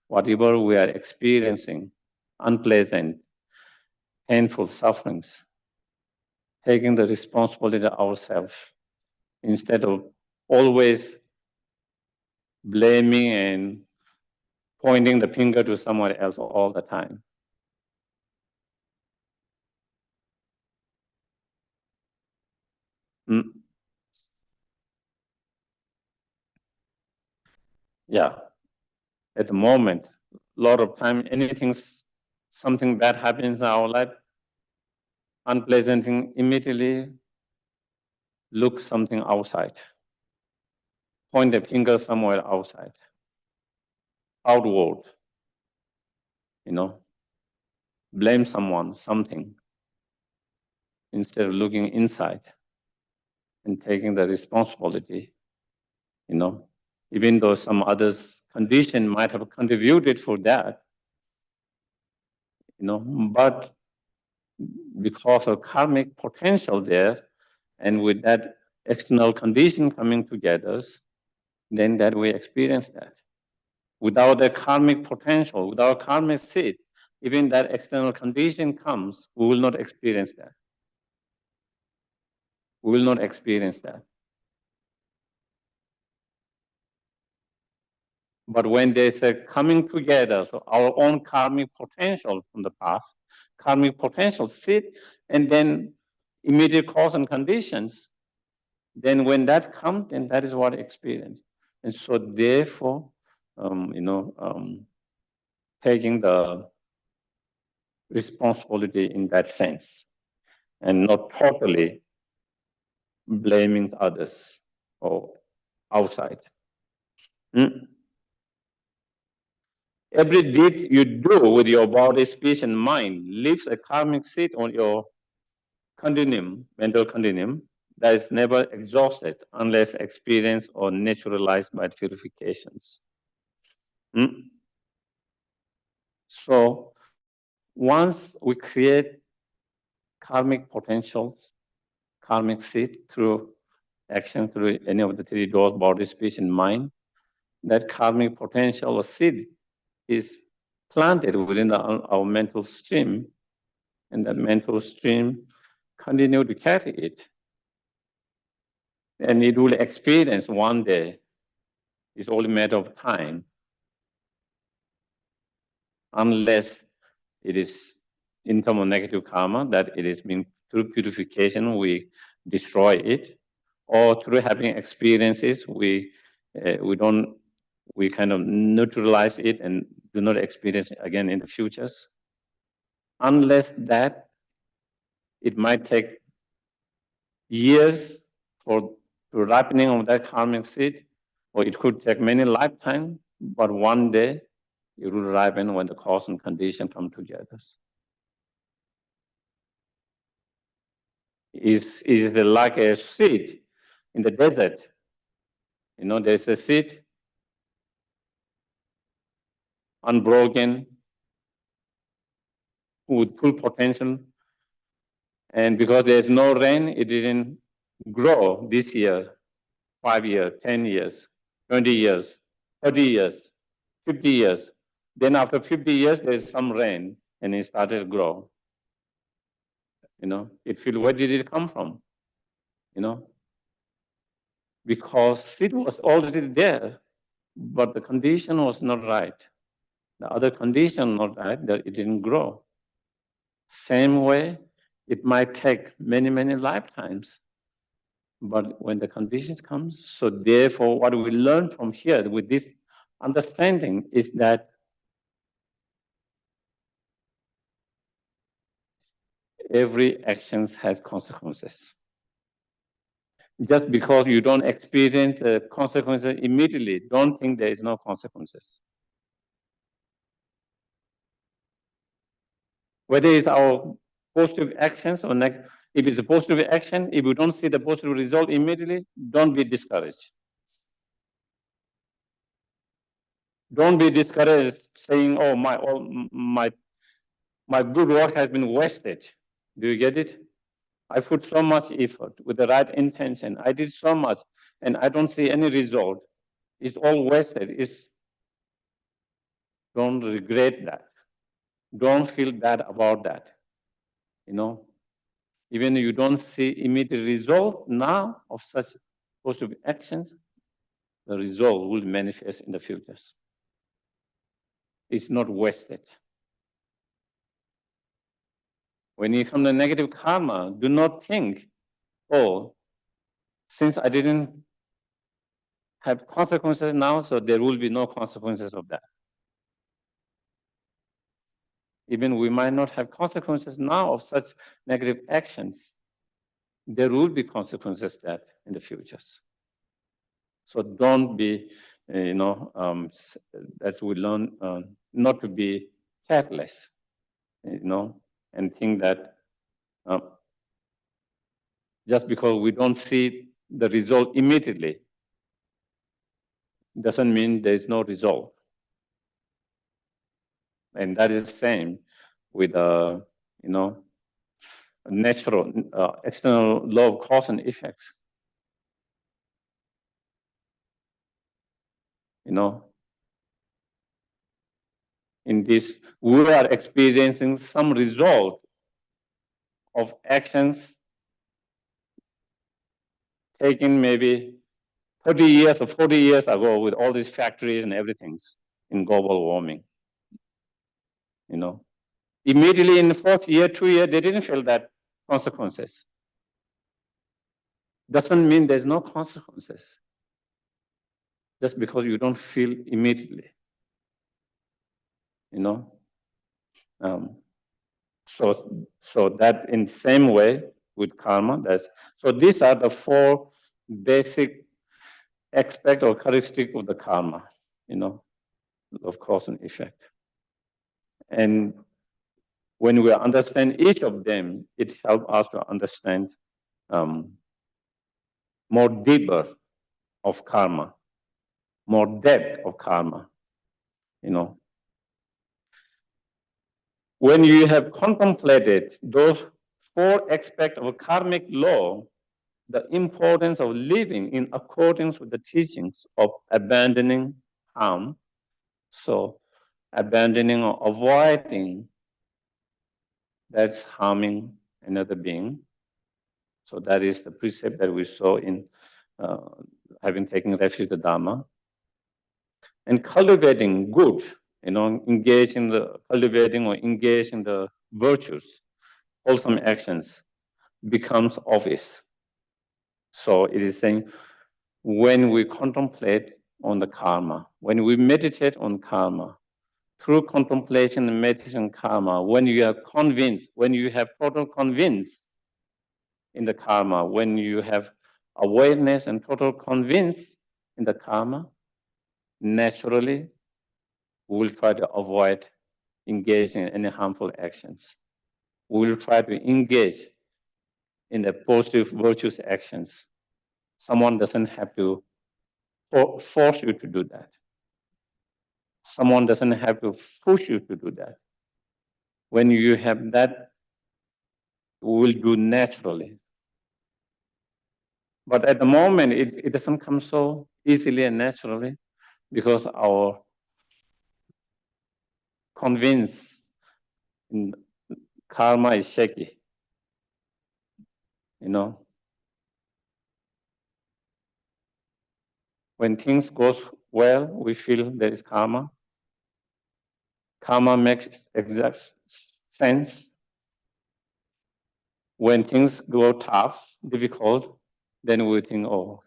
whatever we are experiencing, unpleasant, painful sufferings, taking the responsibility ourselves instead of always blaming and pointing the finger to somewhere else all the time. Yeah, at the moment, a lot of time, something bad happens in our life, unpleasant thing, immediately look something outside. Point the finger somewhere outside, outward, blame someone, something, instead of looking inside and taking the responsibility, even though some others' condition might have contributed for that, but because of karmic potential there, and with that external condition coming together, then that we experience that. Without the karmic potential, without karmic seed, even that external condition comes, we will not experience that. We will not experience that. But when there's a coming together, so our own karmic potential from the past, karmic potential sit, and then immediate cause and conditions, then when that comes, then that is what I experience. And so therefore, taking the responsibility in that sense, and not totally blaming others or outside. Every deed you do with your body, speech, and mind leaves a karmic seed on your continuum, mental continuum, that is never exhausted unless experienced or naturalized by purifications. So once we create karmic potentials, karmic seed through action, through any of the three doors, body, speech, and mind, that karmic potential or seed is planted within our mental stream, and that mental stream continue to carry it. And it will experience one day. It's only a matter of time. Unless it is in terms of negative karma, that it is being through purification, we destroy it, or through having experiences, we kind of neutralize it and do not experience it again in the futures. Unless that, it might take years for the ripening of that karmic seed, or it could take many lifetimes, but one day it will ripen when the cause and condition come together. Is like a seed in the desert. You know, there's a seed, unbroken, with full potential, and because there's no rain, it didn't grow this year, 5 years, 10 years, 20 years, 30 years, 50 years. Then after 50 years, there's some rain, and it started to grow. You know, it feels, where did it come from? You know, because seed was already there, but the condition was not right. The other condition not right, that it didn't grow. Same way, it might take many, many lifetimes. But when the conditions comes, so therefore what we learn from here with this understanding is that every action has consequences. Just because you don't experience the consequences immediately, don't think there is no consequences. Whether it's our positive actions or negative, if it's a positive action, if you don't see the positive result immediately, don't be discouraged. Don't be discouraged saying, oh, my good work has been wasted. Do you get it? I put so much effort with the right intention. I did so much and I don't see any result. It's all wasted. Don't regret that. Don't feel bad about that. You know, even if you don't see immediate result now of such positive actions, the result will manifest in the futures. It's not wasted. When you come to negative karma, do not think, oh, since I didn't have consequences now, so there will be no consequences of that. Even we might not have consequences now of such negative actions, there will be consequences that in the futures. So don't be, as we learn, not to be careless, and think that just because we don't see the result immediately, doesn't mean there is no result. And that is the same with, natural, external law of cause and effects. In this, we are experiencing some result of actions taken maybe 30 years or 40 years ago with all these factories and everything in global warming. Immediately in the first year, 2 years, they didn't feel that consequences. Doesn't mean there's no consequences. Just because you don't feel immediately. So that in the same way with karma, so these are the 4 basic aspect or characteristic of the karma, of cause and effect. And when we understand each of them, it helps us to understand more deeper of karma, more depth of karma, When you have contemplated those 4 aspects of karmic law, the importance of living in accordance with the teachings of abandoning harm, so abandoning or avoiding that's harming another being. So that is the precept that we saw in having taken refuge in the Dharma. And cultivating good, engage in the cultivating or engage in the virtues, wholesome actions becomes obvious. So it is saying when we contemplate on the karma, when we meditate on karma, through contemplation and meditation karma, when you are convinced, when you have total convince in the karma, when you have awareness and total convince in the karma, naturally we will try to avoid engaging in any harmful actions. We will try to engage in the positive virtuous actions. Someone doesn't have to force you to do that. Someone doesn't have to push you to do that. When you have that, we will do naturally. But at the moment, it doesn't come so easily and naturally because our convince in karma is shaky. When things goes well, we feel there is karma. Karma makes exact sense. When things go tough, difficult, then we think, oh,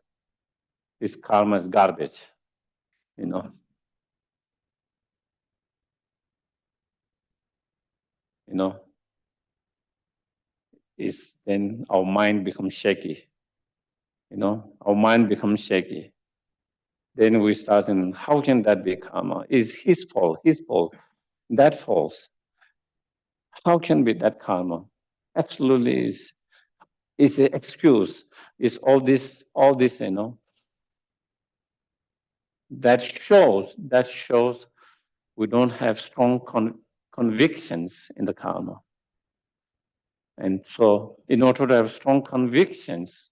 this karma is garbage, Is then our mind becomes shaky. Our mind becomes shaky. Then we start thinking, how can that be karma? Is his fault, that false. How can be that karma? Absolutely is an excuse. Is all this, that shows we don't have strong convictions in the karma. And so in order to have strong convictions,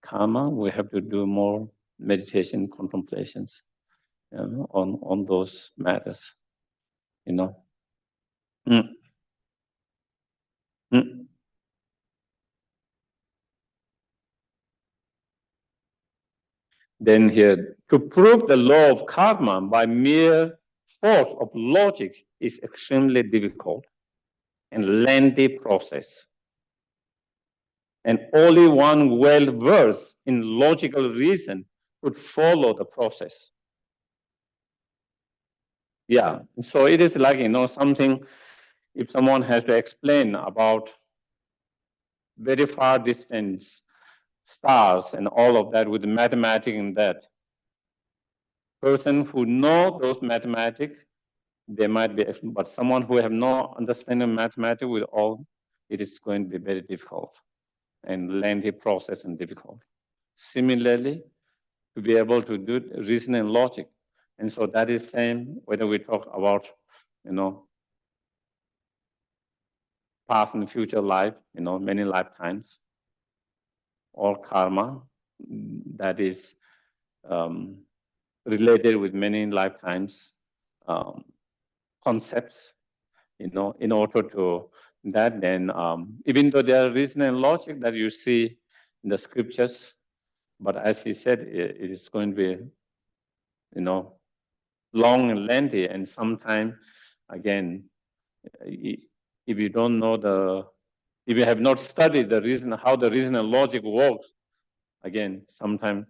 karma, we have to do more meditation, contemplations on those matters, Mm. Mm. Then here, to prove the law of karma by mere force of logic is extremely difficult and lengthy process. And only one well-versed in logical reason could follow the process. Yeah, so it is like, something, if someone has to explain about very far distance stars and all of that with mathematics and that, person who know those mathematics, they might be, but someone who have no understanding of mathematics with all, it is going to be very difficult and lengthy process and difficult. Similarly, to be able to do reason and logic. And so that is same whether we talk about, past and future life, many lifetimes, or karma that is related with many lifetimes concepts, in order to that, then even though there are reason and logic that you see in the scriptures, but as he said, it is going to be, long and lengthy, and sometimes, again, if you don't know if you have not studied the reason, how the reason and logic works, again, sometimes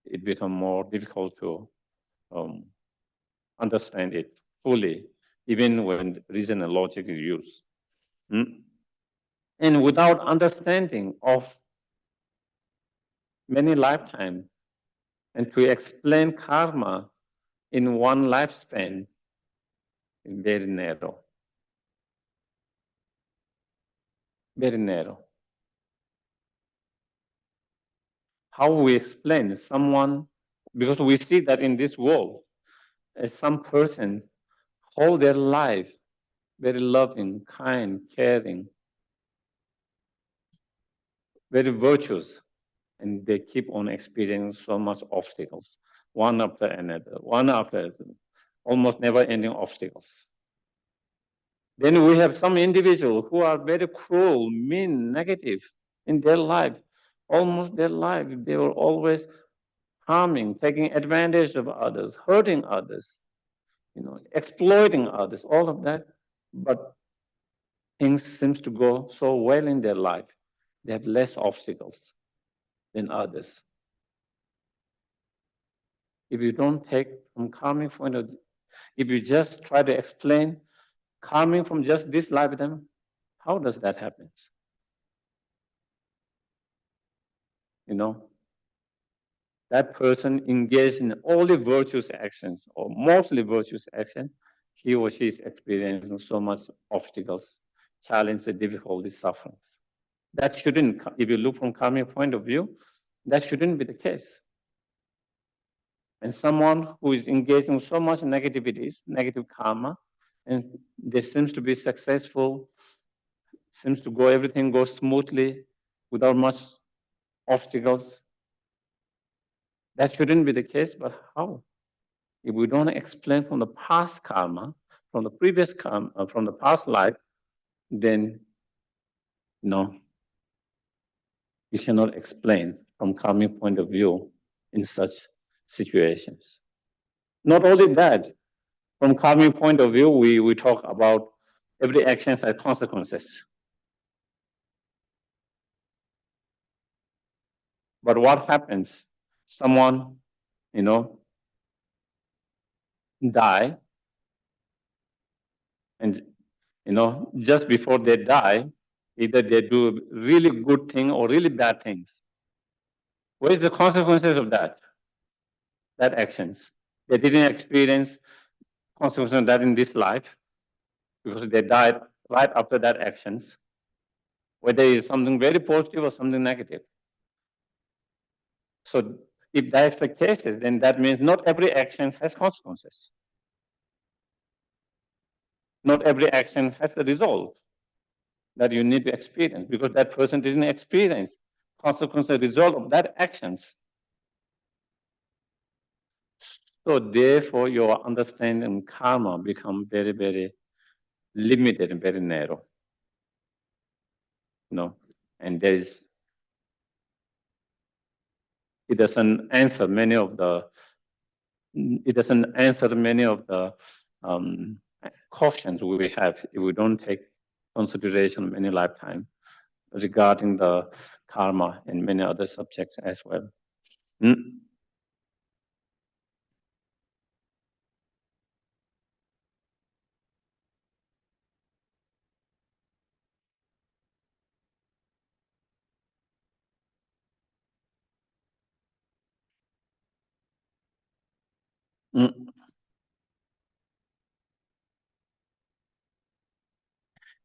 it becomes more difficult to understand it fully, even when reason and logic is used. And without understanding of many lifetimes, And to explain karma in one lifespan is very narrow. Very narrow. How we explain someone, because we see that in this world, as some person whole their life very loving, kind, caring, very virtuous, and they keep on experiencing so much obstacles, one after another, almost never ending obstacles. Then we have some individuals who are very cruel, mean, negative in their life. Almost their life, they were always harming, taking advantage of others, hurting others, exploiting others, all of that. But things seems to go so well in their life. They have less obstacles than others. If you don't take from karmic point of view, if you just try to explain karmic from just this lifetime, how does that happen? That person engaged in only virtuous actions or mostly virtuous action, he or she is experiencing so much obstacles, challenges, difficulties, sufferings. That shouldn't, if you look from karmic point of view, that shouldn't be the case. And someone who is engaged in so much negativities, negative karma, and they seems to be successful, seems to go, everything goes smoothly without much obstacles. That shouldn't be the case, but how? If we don't explain from the past karma, from the previous karma, from the past life, then no, you cannot explain from karmic point of view in such situations. Not only that, from karmic point of view, we talk about every action has consequences. But what happens? Someone, die, and just before they die, either they do really good thing or really bad things. What is the consequences of that? That actions. They didn't experience consequences of that in this life because they died right after that actions, whether it's something very positive or something negative. So if that's the case, then that means not every action has consequences. Not every action has the result that you need to experience because that person didn't experience consequences result of that actions. So therefore, your understanding of karma become very, very limited and very narrow. And it doesn't answer many of the cautions we have if we don't take consideration many lifetime regarding the karma and many other subjects as well.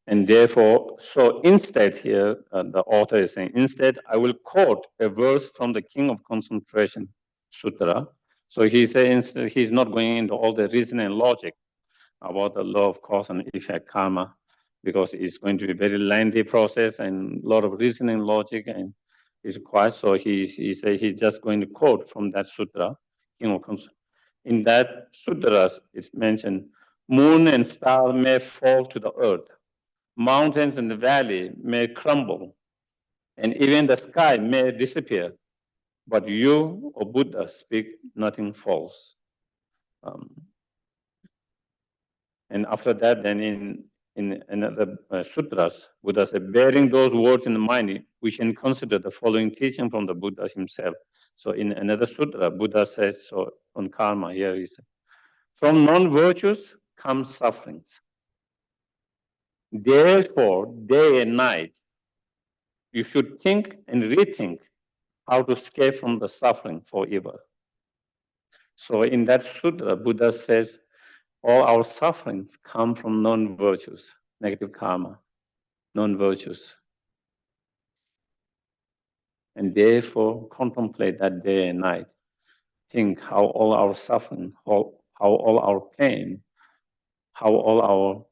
And therefore, so instead here, the author is saying, instead, I will quote a verse from the King of Concentration Sutra. So he says he's not going into all the reason and logic about the law of cause and effect karma, because it's going to be a very lengthy process and a lot of reasoning logic and is required. So he says he's just going to quote from that sutra, King of Concentration. In that sutra, it's mentioned, moon and stars may fall to the earth. Mountains and the valley may crumble, and even the sky may disappear. But you, O Buddha, speak, nothing falls. And after that, then in another sutras, Buddha said, bearing those words in mind, we can consider the following teaching from the Buddha himself. So in another sutra, Buddha says, so on karma, here he said, from non-virtues comes sufferings. Therefore, day and night, you should think and rethink how to escape from the suffering forever. So in that sutra, Buddha says, all our sufferings come from non-virtues, negative karma, non-virtues. And therefore, contemplate that day and night. Think how all our suffering, how all our pain, how all our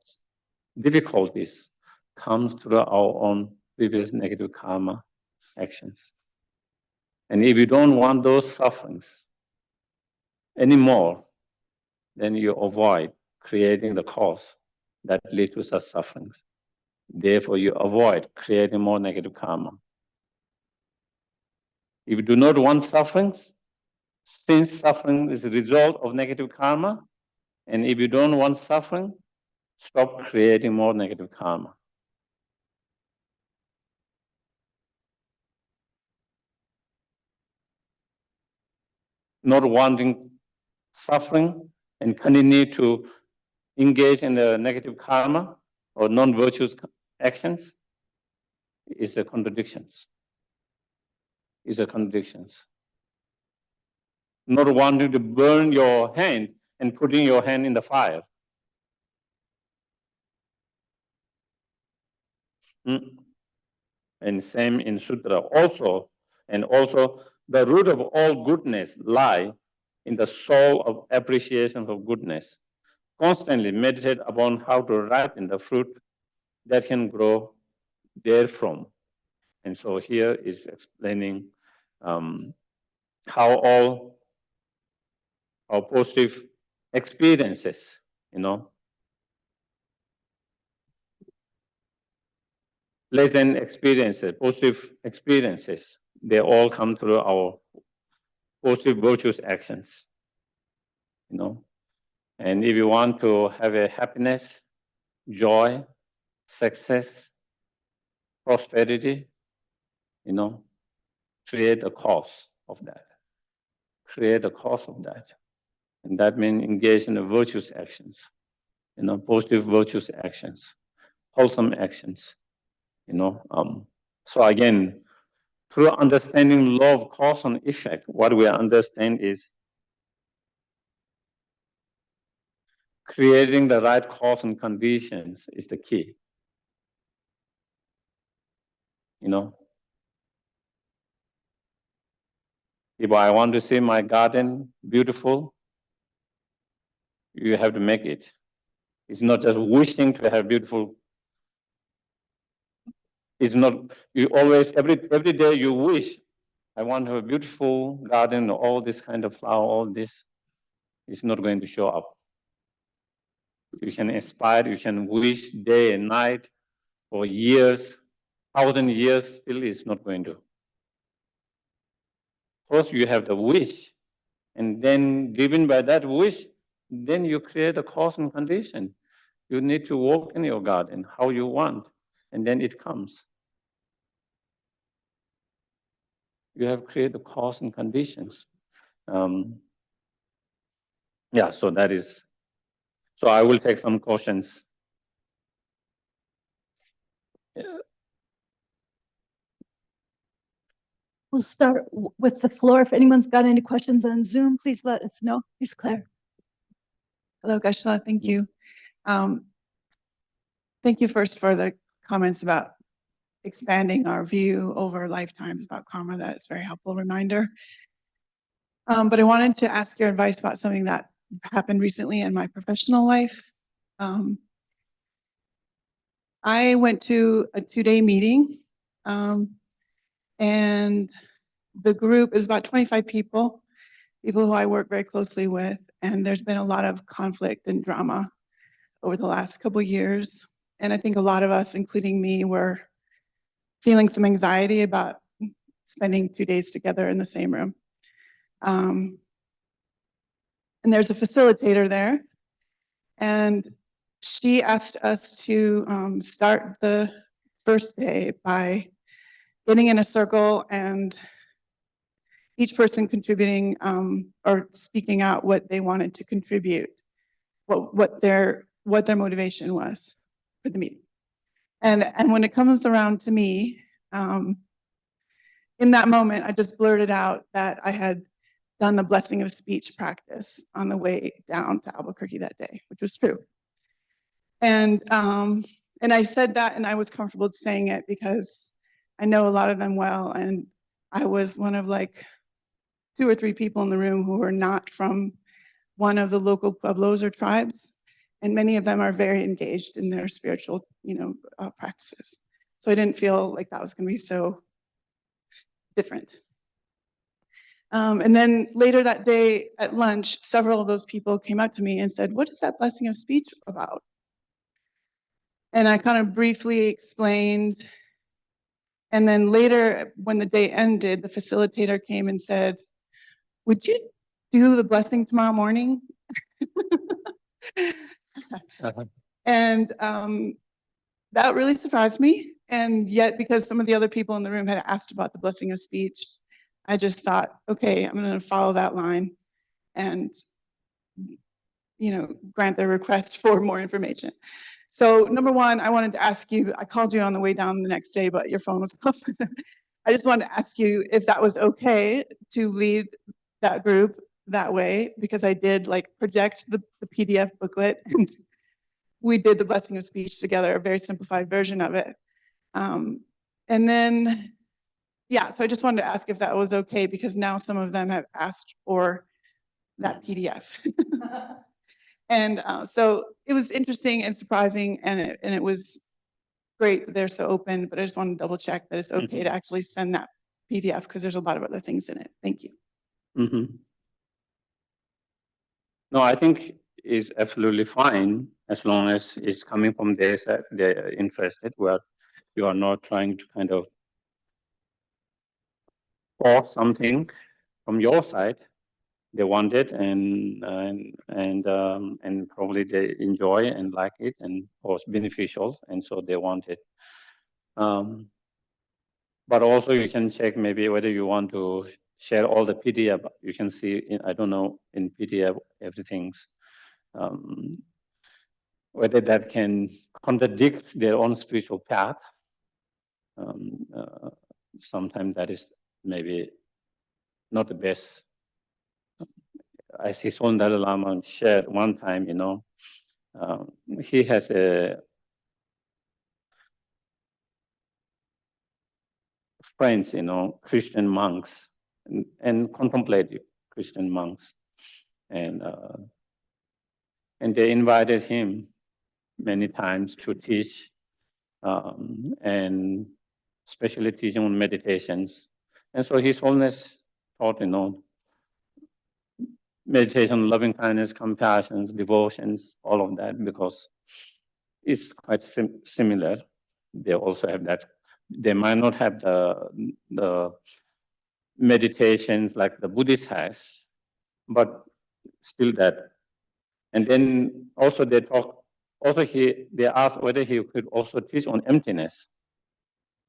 difficulties comes through our own previous negative karma actions. And if you don't want those sufferings anymore, then you avoid creating the cause that leads to such sufferings. Therefore, you avoid creating more negative karma. If you do not want sufferings, since suffering is a result of negative karma, and if you don't want suffering, stop creating more negative karma. Not wanting suffering and continue to engage in the negative karma or non-virtuous actions is a contradiction. Not wanting to burn your hand and putting your hand in the fire. And same in sutra also. And also the root of all goodness lie in the soul of appreciation of goodness. Constantly meditate upon how to ripen the fruit that can grow therefrom. And so here is explaining how all our positive experiences, pleasant experiences, positive experiences, they all come through our positive virtuous actions, And if you want to have a happiness, joy, success, prosperity, create a cause of that. Create a cause of that. And that means engage in the virtuous actions, positive virtuous actions, wholesome actions, So again, through understanding law of cause and effect, what we understand is creating the right cause and conditions is the key. If I want to see my garden beautiful, you have to make it. It's not just wishing to have beautiful. It's not, you always, every day you wish, I want to have a beautiful garden, all this kind of flower, all this. It's not going to show up. You can aspire, you can wish day and night for years, 1,000 years, still it's not going to. First, you have the wish, and then given by that wish, then you create a cause and condition. You need to walk in your garden how you want, and then it comes. You have created the cause and conditions. So that is. So I will take some questions. We'll start with the floor. If anyone's got any questions on Zoom, please let us know. Here's Claire. Hello, Geshe. Thank you. Thank you first for the comments about expanding our view over lifetimes about karma. That's a very helpful reminder. But I wanted to ask your advice about something that happened recently in my professional life. I went to a 2-day meeting, and the group is about 25 people who I work very closely with, and there's been a lot of conflict and drama over the last couple of years. And I think a lot of us, including me, were feeling some anxiety about spending 2 days together in the same room. And there's a facilitator there, and she asked us to start the first day by getting in a circle and each person contributing or speaking out what they wanted to contribute, what their motivation was for the meeting. And when it comes around to me, in that moment, I just blurted out that I had done the blessing of speech practice on the way down to Albuquerque that day, which was true. And I said that, and I was comfortable saying it because I know a lot of them well, and I was one of like 2 or 3 people in the room who were not from one of the local pueblos or tribes, and many of them are very engaged in their spiritual, practices. So I didn't feel like that was going to be so different. And then later that day at lunch, several of those people came up to me and said, "What is that blessing of speech about?" And I kind of briefly explained. And then later, when the day ended, the facilitator came and said, "Would you do the blessing tomorrow morning?" Uh-huh. And that really surprised me. And yet, because some of the other people in the room had asked about the blessing of speech, I just thought, okay, I'm going to follow that line and, grant their request for more information. So number one, I wanted to ask you, I called you on the way down the next day, but your phone was off. I just wanted to ask you if that was okay to lead that group that way, because I did project the PDF booklet and we did the blessing of speech together, a very simplified version of it. And then, so I just wanted to ask if that was okay, because now some of them have asked for that PDF. And so it was interesting and surprising, and it was great that they're so open, but I just want to double check that it's okay to actually send that PDF, because there's a lot of other things in it. Thank you. No, I think it's absolutely fine as long as it's coming from their side, they're interested, where you are not trying to kind of force something from your side. They want it, and probably they enjoy and like it, and was beneficial, and so they want it. But also you can check maybe whether you want to share all the PDF. You can see, I don't know, in PDF everything's, whether that can contradict their own spiritual path. Sometimes that is maybe not the best. I see Sonam Dalai Lama shared one time, he has friends, Christian monks and contemplative Christian monks, and they invited him many times to teach, and especially teaching on meditations. And so His Holiness taught, meditation, loving kindness, compassion, devotions, all of that, because it's quite similar. They also have that. They might not have the meditations like the Buddhist has, but still that. And then also they asked whether he could also teach on emptiness.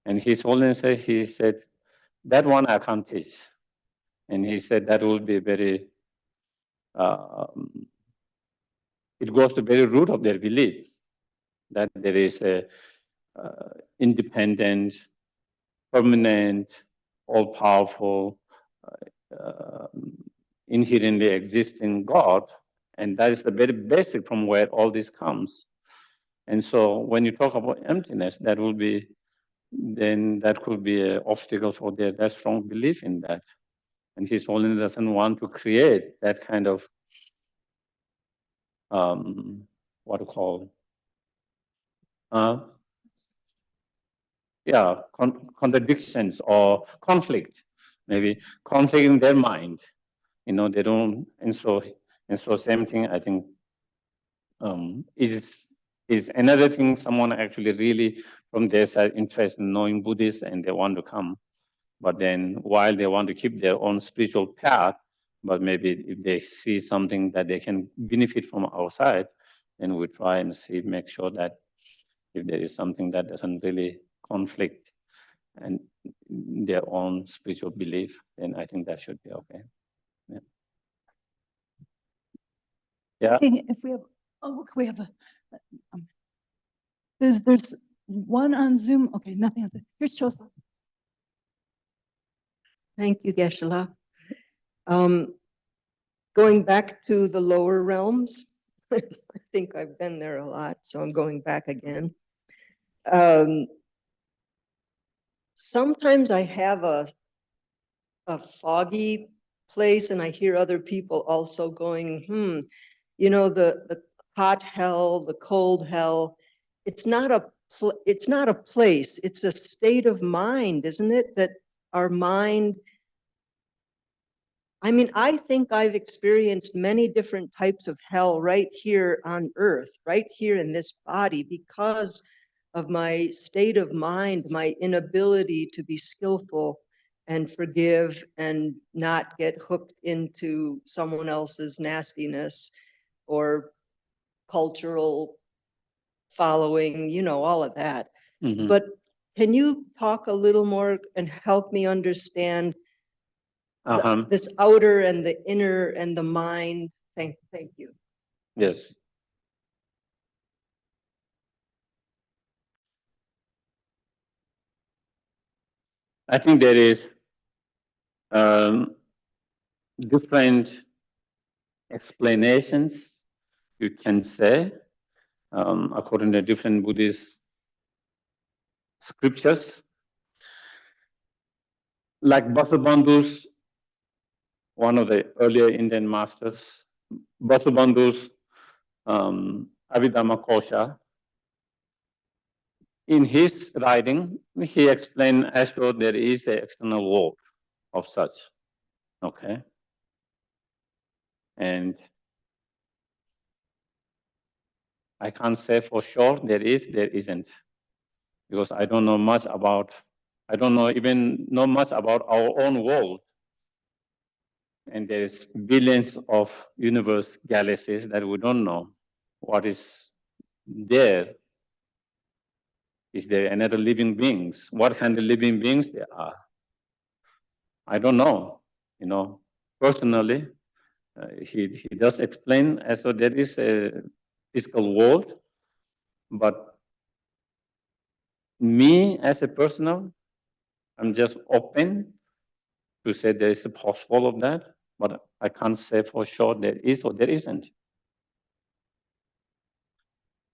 And His Holiness he said, that one I can't teach. And he said that will be very, it goes to the very root of their belief, that there is a independent, permanent, all-powerful, inherently existing God, and that is the very basic from where all this comes. And so when you talk about emptiness, that could be an obstacle for their strong belief in that. And His Holiness doesn't want to create that kind of contradictions or conflict, maybe conflict in their mind. They don't, and so same thing, I think, is another thing. Someone actually really from their side interested in knowing Buddhist and they want to come, but then while they want to keep their own spiritual path, but maybe if they see something that they can benefit from outside, then we try and make sure that if there is something that doesn't really conflict and their own spiritual belief, then I think that should be okay. Yeah. If we have there's one on Zoom. Okay, nothing on Zoom. Here's Chosa. Thank you, Geshe-la. going back to the lower realms. I think I've been there a lot, so I'm going back again. Sometimes I have a foggy place, and I hear other people also going, the hot hell, the cold hell. It's not a place. It's a state of mind, isn't it? That our mind. I mean, I think I've experienced many different types of hell right here on earth, right here in this body, because of my state of mind, my inability to be skillful and forgive and not get hooked into someone else's nastiness or cultural following, all of that. Mhm. But can you talk a little more and help me understand this outer and the inner and the mind? Thank you. Yes. I think there is different explanations you can say according to different Buddhist scriptures. Like Vasubandhu's, one of the earlier Indian masters, Vasubandhu's Abhidhamma Kosha, in his writing, he explained as though there is an external world of such, okay? And I can't say for sure there is, there isn't, because I don't know much about, I don't know much about our own world. And there is billions of universe galaxies that we don't know what is there. Is there another living beings? What kind of living beings there are? I don't know. Personally, he does explain as though there is a physical world, but me as a personal, I'm just open to say there is a possible of that, but I can't say for sure there is or there isn't.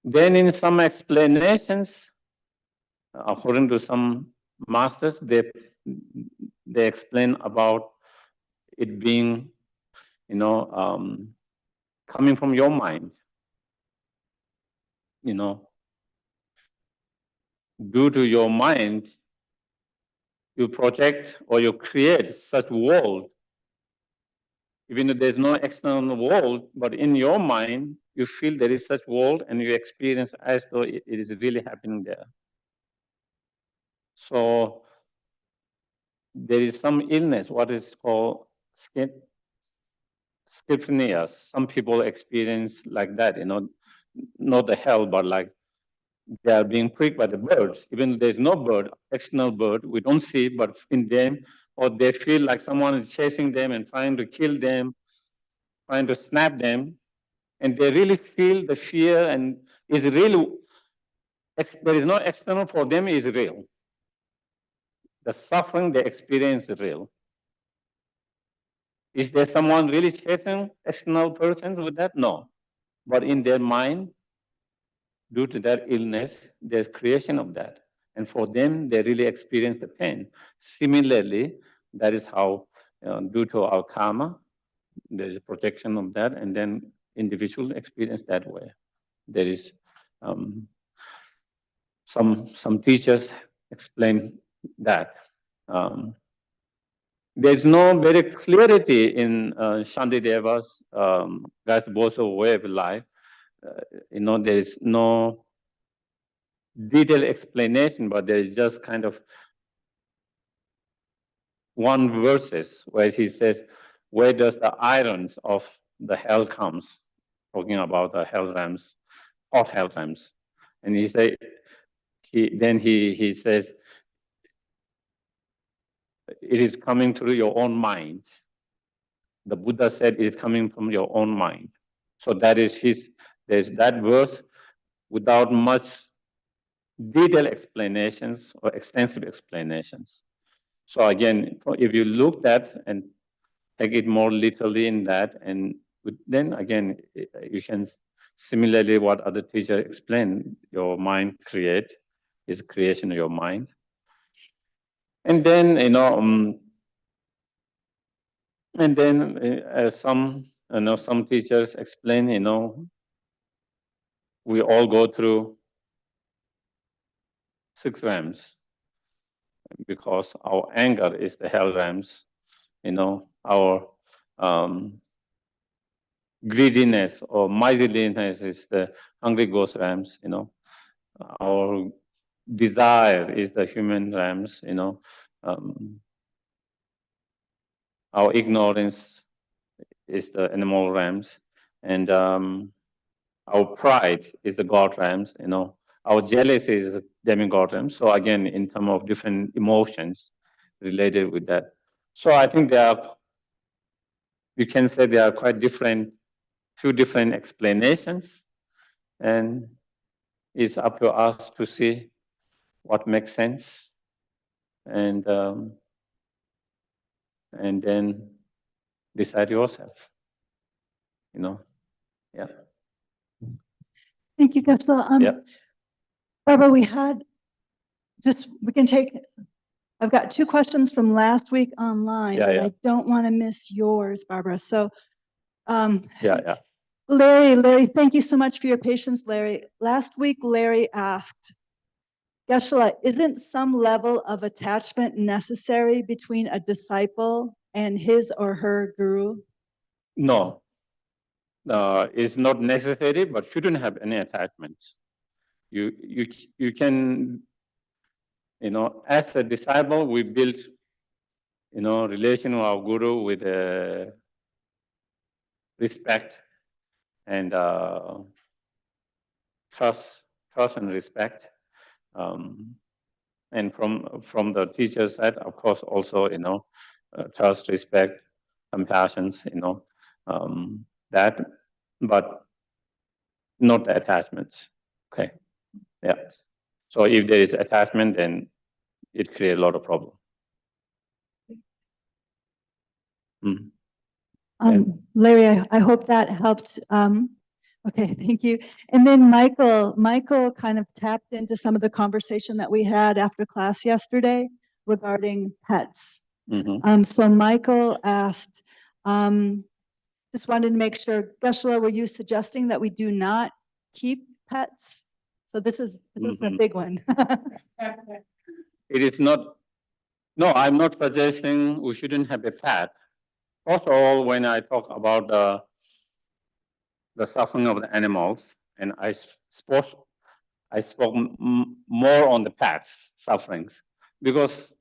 Then in some explanations, according to some masters, they explain about it being, coming from your mind. Due to your mind, you project or you create such world. Even though there's no external world, but in your mind, you feel there is such world and you experience as though it is really happening there. So there is some illness, what is called schizophrenia. Some people experience like that, not the hell, but like they are being pricked by the birds. Even though there's no bird, external bird, we don't see, but in them, or they feel like someone is chasing them and trying to kill them, trying to snap them, and they really feel the fear and is real. There is no external for them is real. The suffering they experience is real. Is there someone really chasing external persons with that? No. But in their mind, due to their illness, there's creation of that. And for them, they really experience the pain. Similarly, that is how, due to our karma, there is a projection of that, and then individual experience that way. There is some teachers explain that. There's no very clarity in Shantideva's Guy's Boso way of life. There is no detailed explanation, but there is just kind of one verses where he says, where does the irons of the hell comes? Talking about the hell realms, hot hell realms. And he says, he says, it is coming through your own mind. The Buddha said it is coming from your own mind. So that is there's that verse without much detailed explanations or extensive explanations. So again, if you look at and take it more literally in that, and then again, you can similarly what other teachers explain, your mind create is creation of your mind. And then, and then as some teachers explain, we all go through 6 realms because our anger is the hell realms, our greediness or miserliness is the hungry ghost realms, our desire is the human realms, our ignorance is the animal realms, and our pride is the god realms, our jealousy is the demigod realms. So again, in terms of different emotions related with that. So I think you can say there are quite few different explanations, and it's up to us to see what makes sense, and then decide yourself. Yeah. Thank you, Geshe. Yeah. Barbara, we can take, I've got 2 questions from last week online, Yeah, but yeah. I don't want to miss yours, Barbara. So, Yeah. Larry, thank you so much for your patience, Larry. Last week, Larry asked, Geshe, isn't some level of attachment necessary between a disciple and his or her guru? No, it's not necessary, but shouldn't have any attachments. You can, as a disciple, we build, relation with our guru with respect and trust and respect. And from the teacher's side, of course, also, trust, respect, compassion, that, but not attachments. Okay. Yeah. So if there is attachment, then it creates a lot of problem. Larry, I hope that helped. Okay, thank you. And then Michael kind of tapped into some of the conversation that we had after class yesterday regarding pets. So Michael asked, just wanted to make sure, Geshe, were you suggesting that we do not keep pets? So this is a big one. It is not. No, I'm not suggesting we shouldn't have a pet. First of all, when I talk about the suffering of the animals, and I spoke more on the pets' sufferings, because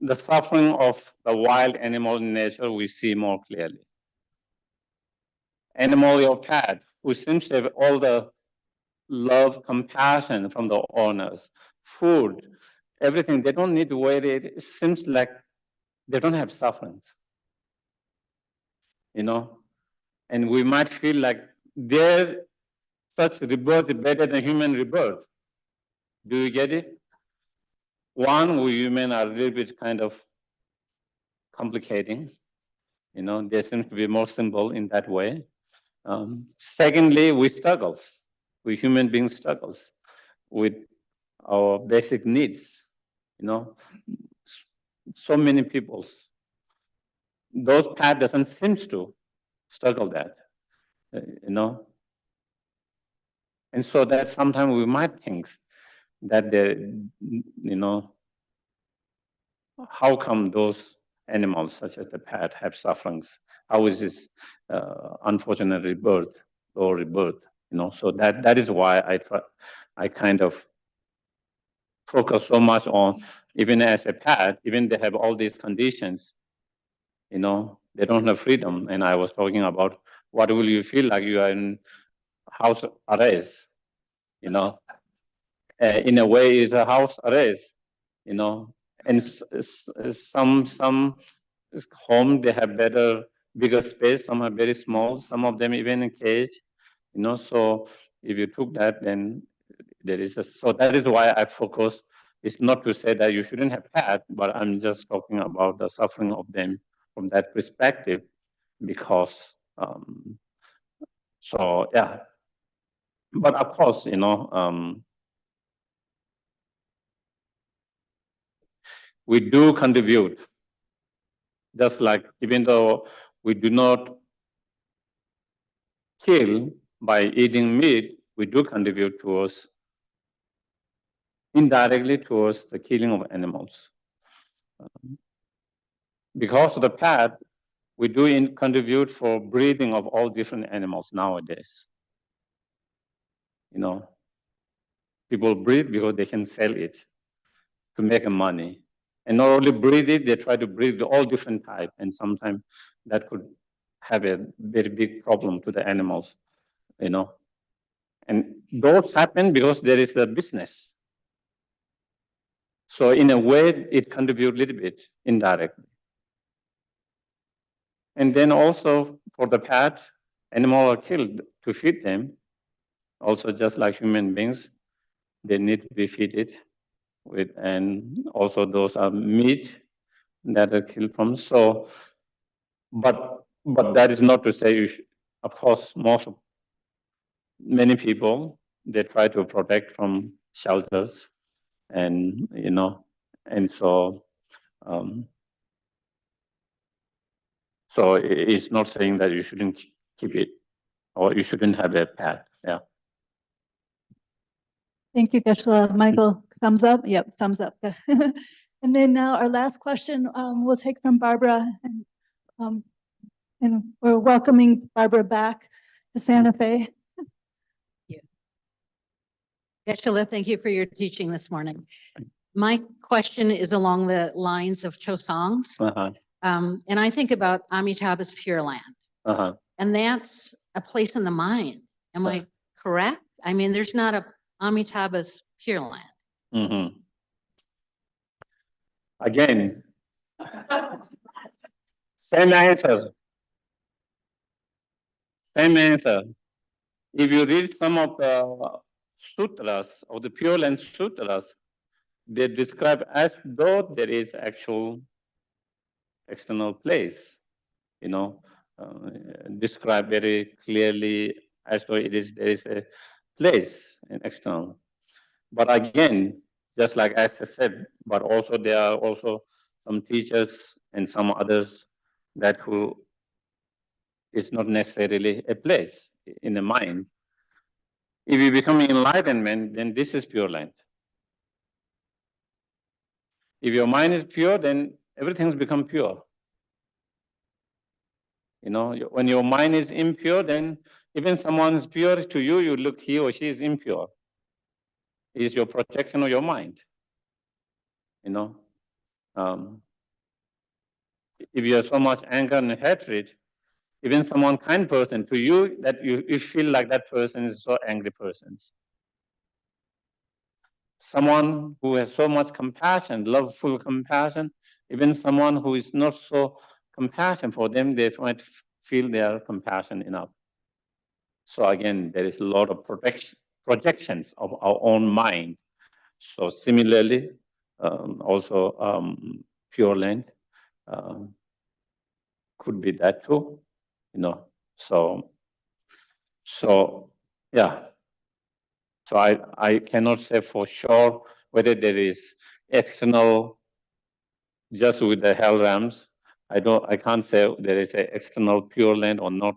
the suffering of the wild animal in nature we see more clearly. Animal or pet who seems to have all the love, compassion from the owners, food, everything, they don't need to worry. It seems like they don't have sufferings. And we might feel like their such rebirth is better than human rebirth. Do you get it? One, we human are a little bit kind of complicating. There seems to be more simple in that way. Secondly, we struggles. We human beings struggles with our basic needs. So many people's. Those path doesn't seem to struggle that, And so that sometimes we might think that how come those animals, such as the pet, have sufferings? How is this unfortunate rebirth or rebirth? So that is why I kind of focus so much on, even as a pet, even they have all these conditions, they don't have freedom. And I was talking about what will you feel like you are in house arrest, in a way is a house arrest, and some home, they have bigger space, some are very small, some of them even in cage, so if you took that, then so that is why I focus. It's not to say that you shouldn't have pet, but I'm just talking about the suffering of them from that perspective, because so yeah. But of course, we do contribute. Just like, even though we do not kill by eating meat, we do contribute towards, indirectly towards the killing of animals. Because of the path, we do contribute for breeding of all different animals nowadays. People breed because they can sell it to make money. And not only breed it, they try to breed all different types, and sometimes that could have a very big problem to the animals, And those happen because there is a business. So in a way, it contributes a little bit indirectly. And then also for the pet, animals are killed to feed them. Also, just like human beings, they need to be fed with, and also those are meat that are killed from. So, but that is not to say you should, of course, many people, they try to protect from shelters, and and so so it's not saying that you shouldn't keep it or you shouldn't have a pet. Yeah. Thank you, Geshe. Michael, thumbs up? Yep, thumbs up. And then now our last question we'll take from Barbara. And we're welcoming Barbara back to Santa Fe. Geshe, thank you for your teaching this morning. My question is along the lines of Chosangs. And I think about Amitabha's Pure Land. And that's a place in the mind. Am I correct? I mean, there's not a Amitabha's Pure Land. Again, same answer. Same answer. If you read some of the sutras, or the Pure Land sutras, they describe as though there is actual external place, describe very clearly as though there is a place in external. But again, just like as I said, but also there are also some teachers and some others that who is not necessarily a place in the mind. If you become enlightenment, then this is Pure Land. If your mind is pure, then everything's become pure. When your mind is impure, then even someone is pure to you, you look, he or she is impure. It is your protection of your mind. If you have so much anger and hatred, even someone kind person to you, that you feel like that person is so angry person. Someone who has so much compassion, loveful compassion, even someone who is not so compassion for them, they might feel their compassion enough. So again, there is a lot of projections of our own mind. So similarly, also Pure Land could be that too, So yeah. So I cannot say for sure whether there is external just with the hell realms. I can't say there is an external Pure Land or not.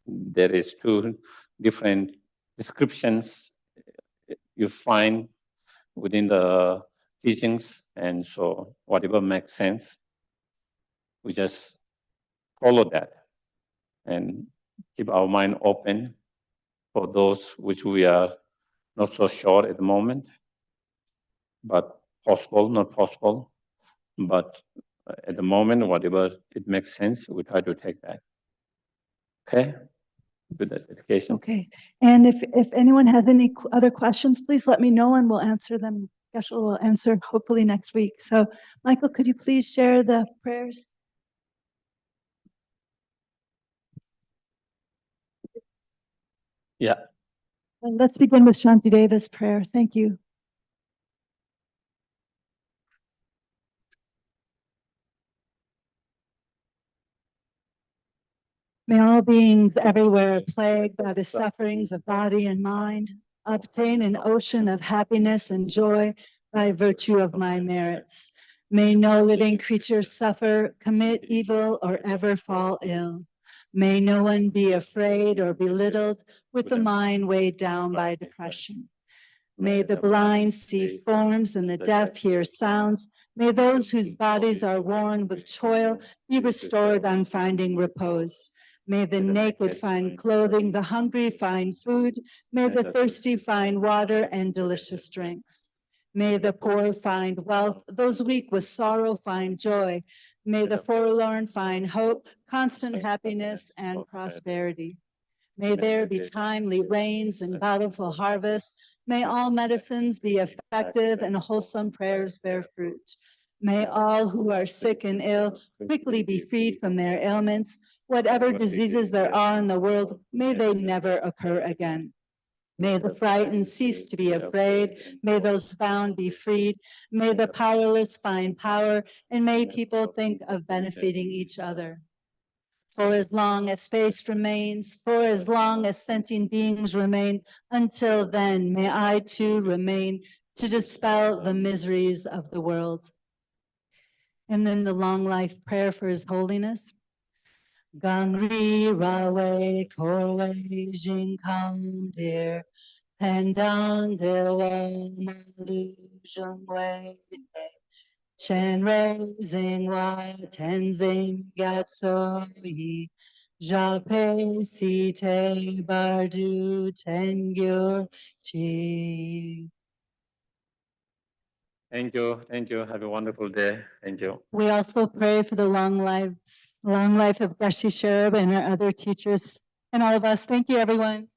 There is two different descriptions you find within the teachings, and so whatever makes sense, we just follow that and keep our mind open for those which we are not so sure at the moment, but possible, not possible. But at the moment, whatever it makes sense, we try to take that. Okay? With that dedication. Okay. And if anyone has any other questions, please let me know and we'll answer them. Geshe will answer hopefully next week. So Michael, could you please share the prayers? Yeah. And let's begin with Shantideva's prayer. Thank you. May all beings everywhere plagued by the sufferings of body and mind obtain an ocean of happiness and joy by virtue of my merits. May no living creature suffer, commit evil, or ever fall ill. May no one be afraid or belittled with the mind weighed down by depression. May the blind see forms and the deaf hear sounds. May those whose bodies are worn with toil be restored on finding repose. May the naked find clothing, the hungry find food. May the thirsty find water and delicious drinks. May the poor find wealth, those weak with sorrow find joy. May the forlorn find hope, constant happiness, and prosperity. May there be timely rains and bountiful harvests. May all medicines be effective and wholesome prayers bear fruit. May all who are sick and ill quickly be freed from their ailments. Whatever diseases there are in the world, may they never occur again. May the frightened cease to be afraid. May those bound be freed. May the powerless find power, and may people think of benefiting each other. For as long as space remains, for as long as sentient beings remain, until then may I too remain to dispel the miseries of the world. And then the long life prayer for His Holiness. Gangri Rawe Korwe Jinkam Dear Pandan Dewa Malu Zhengwei Chen Rei Zingwa Tenzing Gyatso Yi Jape Site Bardu Tengyur Chi. Thank you. Thank you. Have a wonderful day. Thank you. We also pray for the long life of Geshe Sherab and our other teachers and all of us. Thank you, everyone.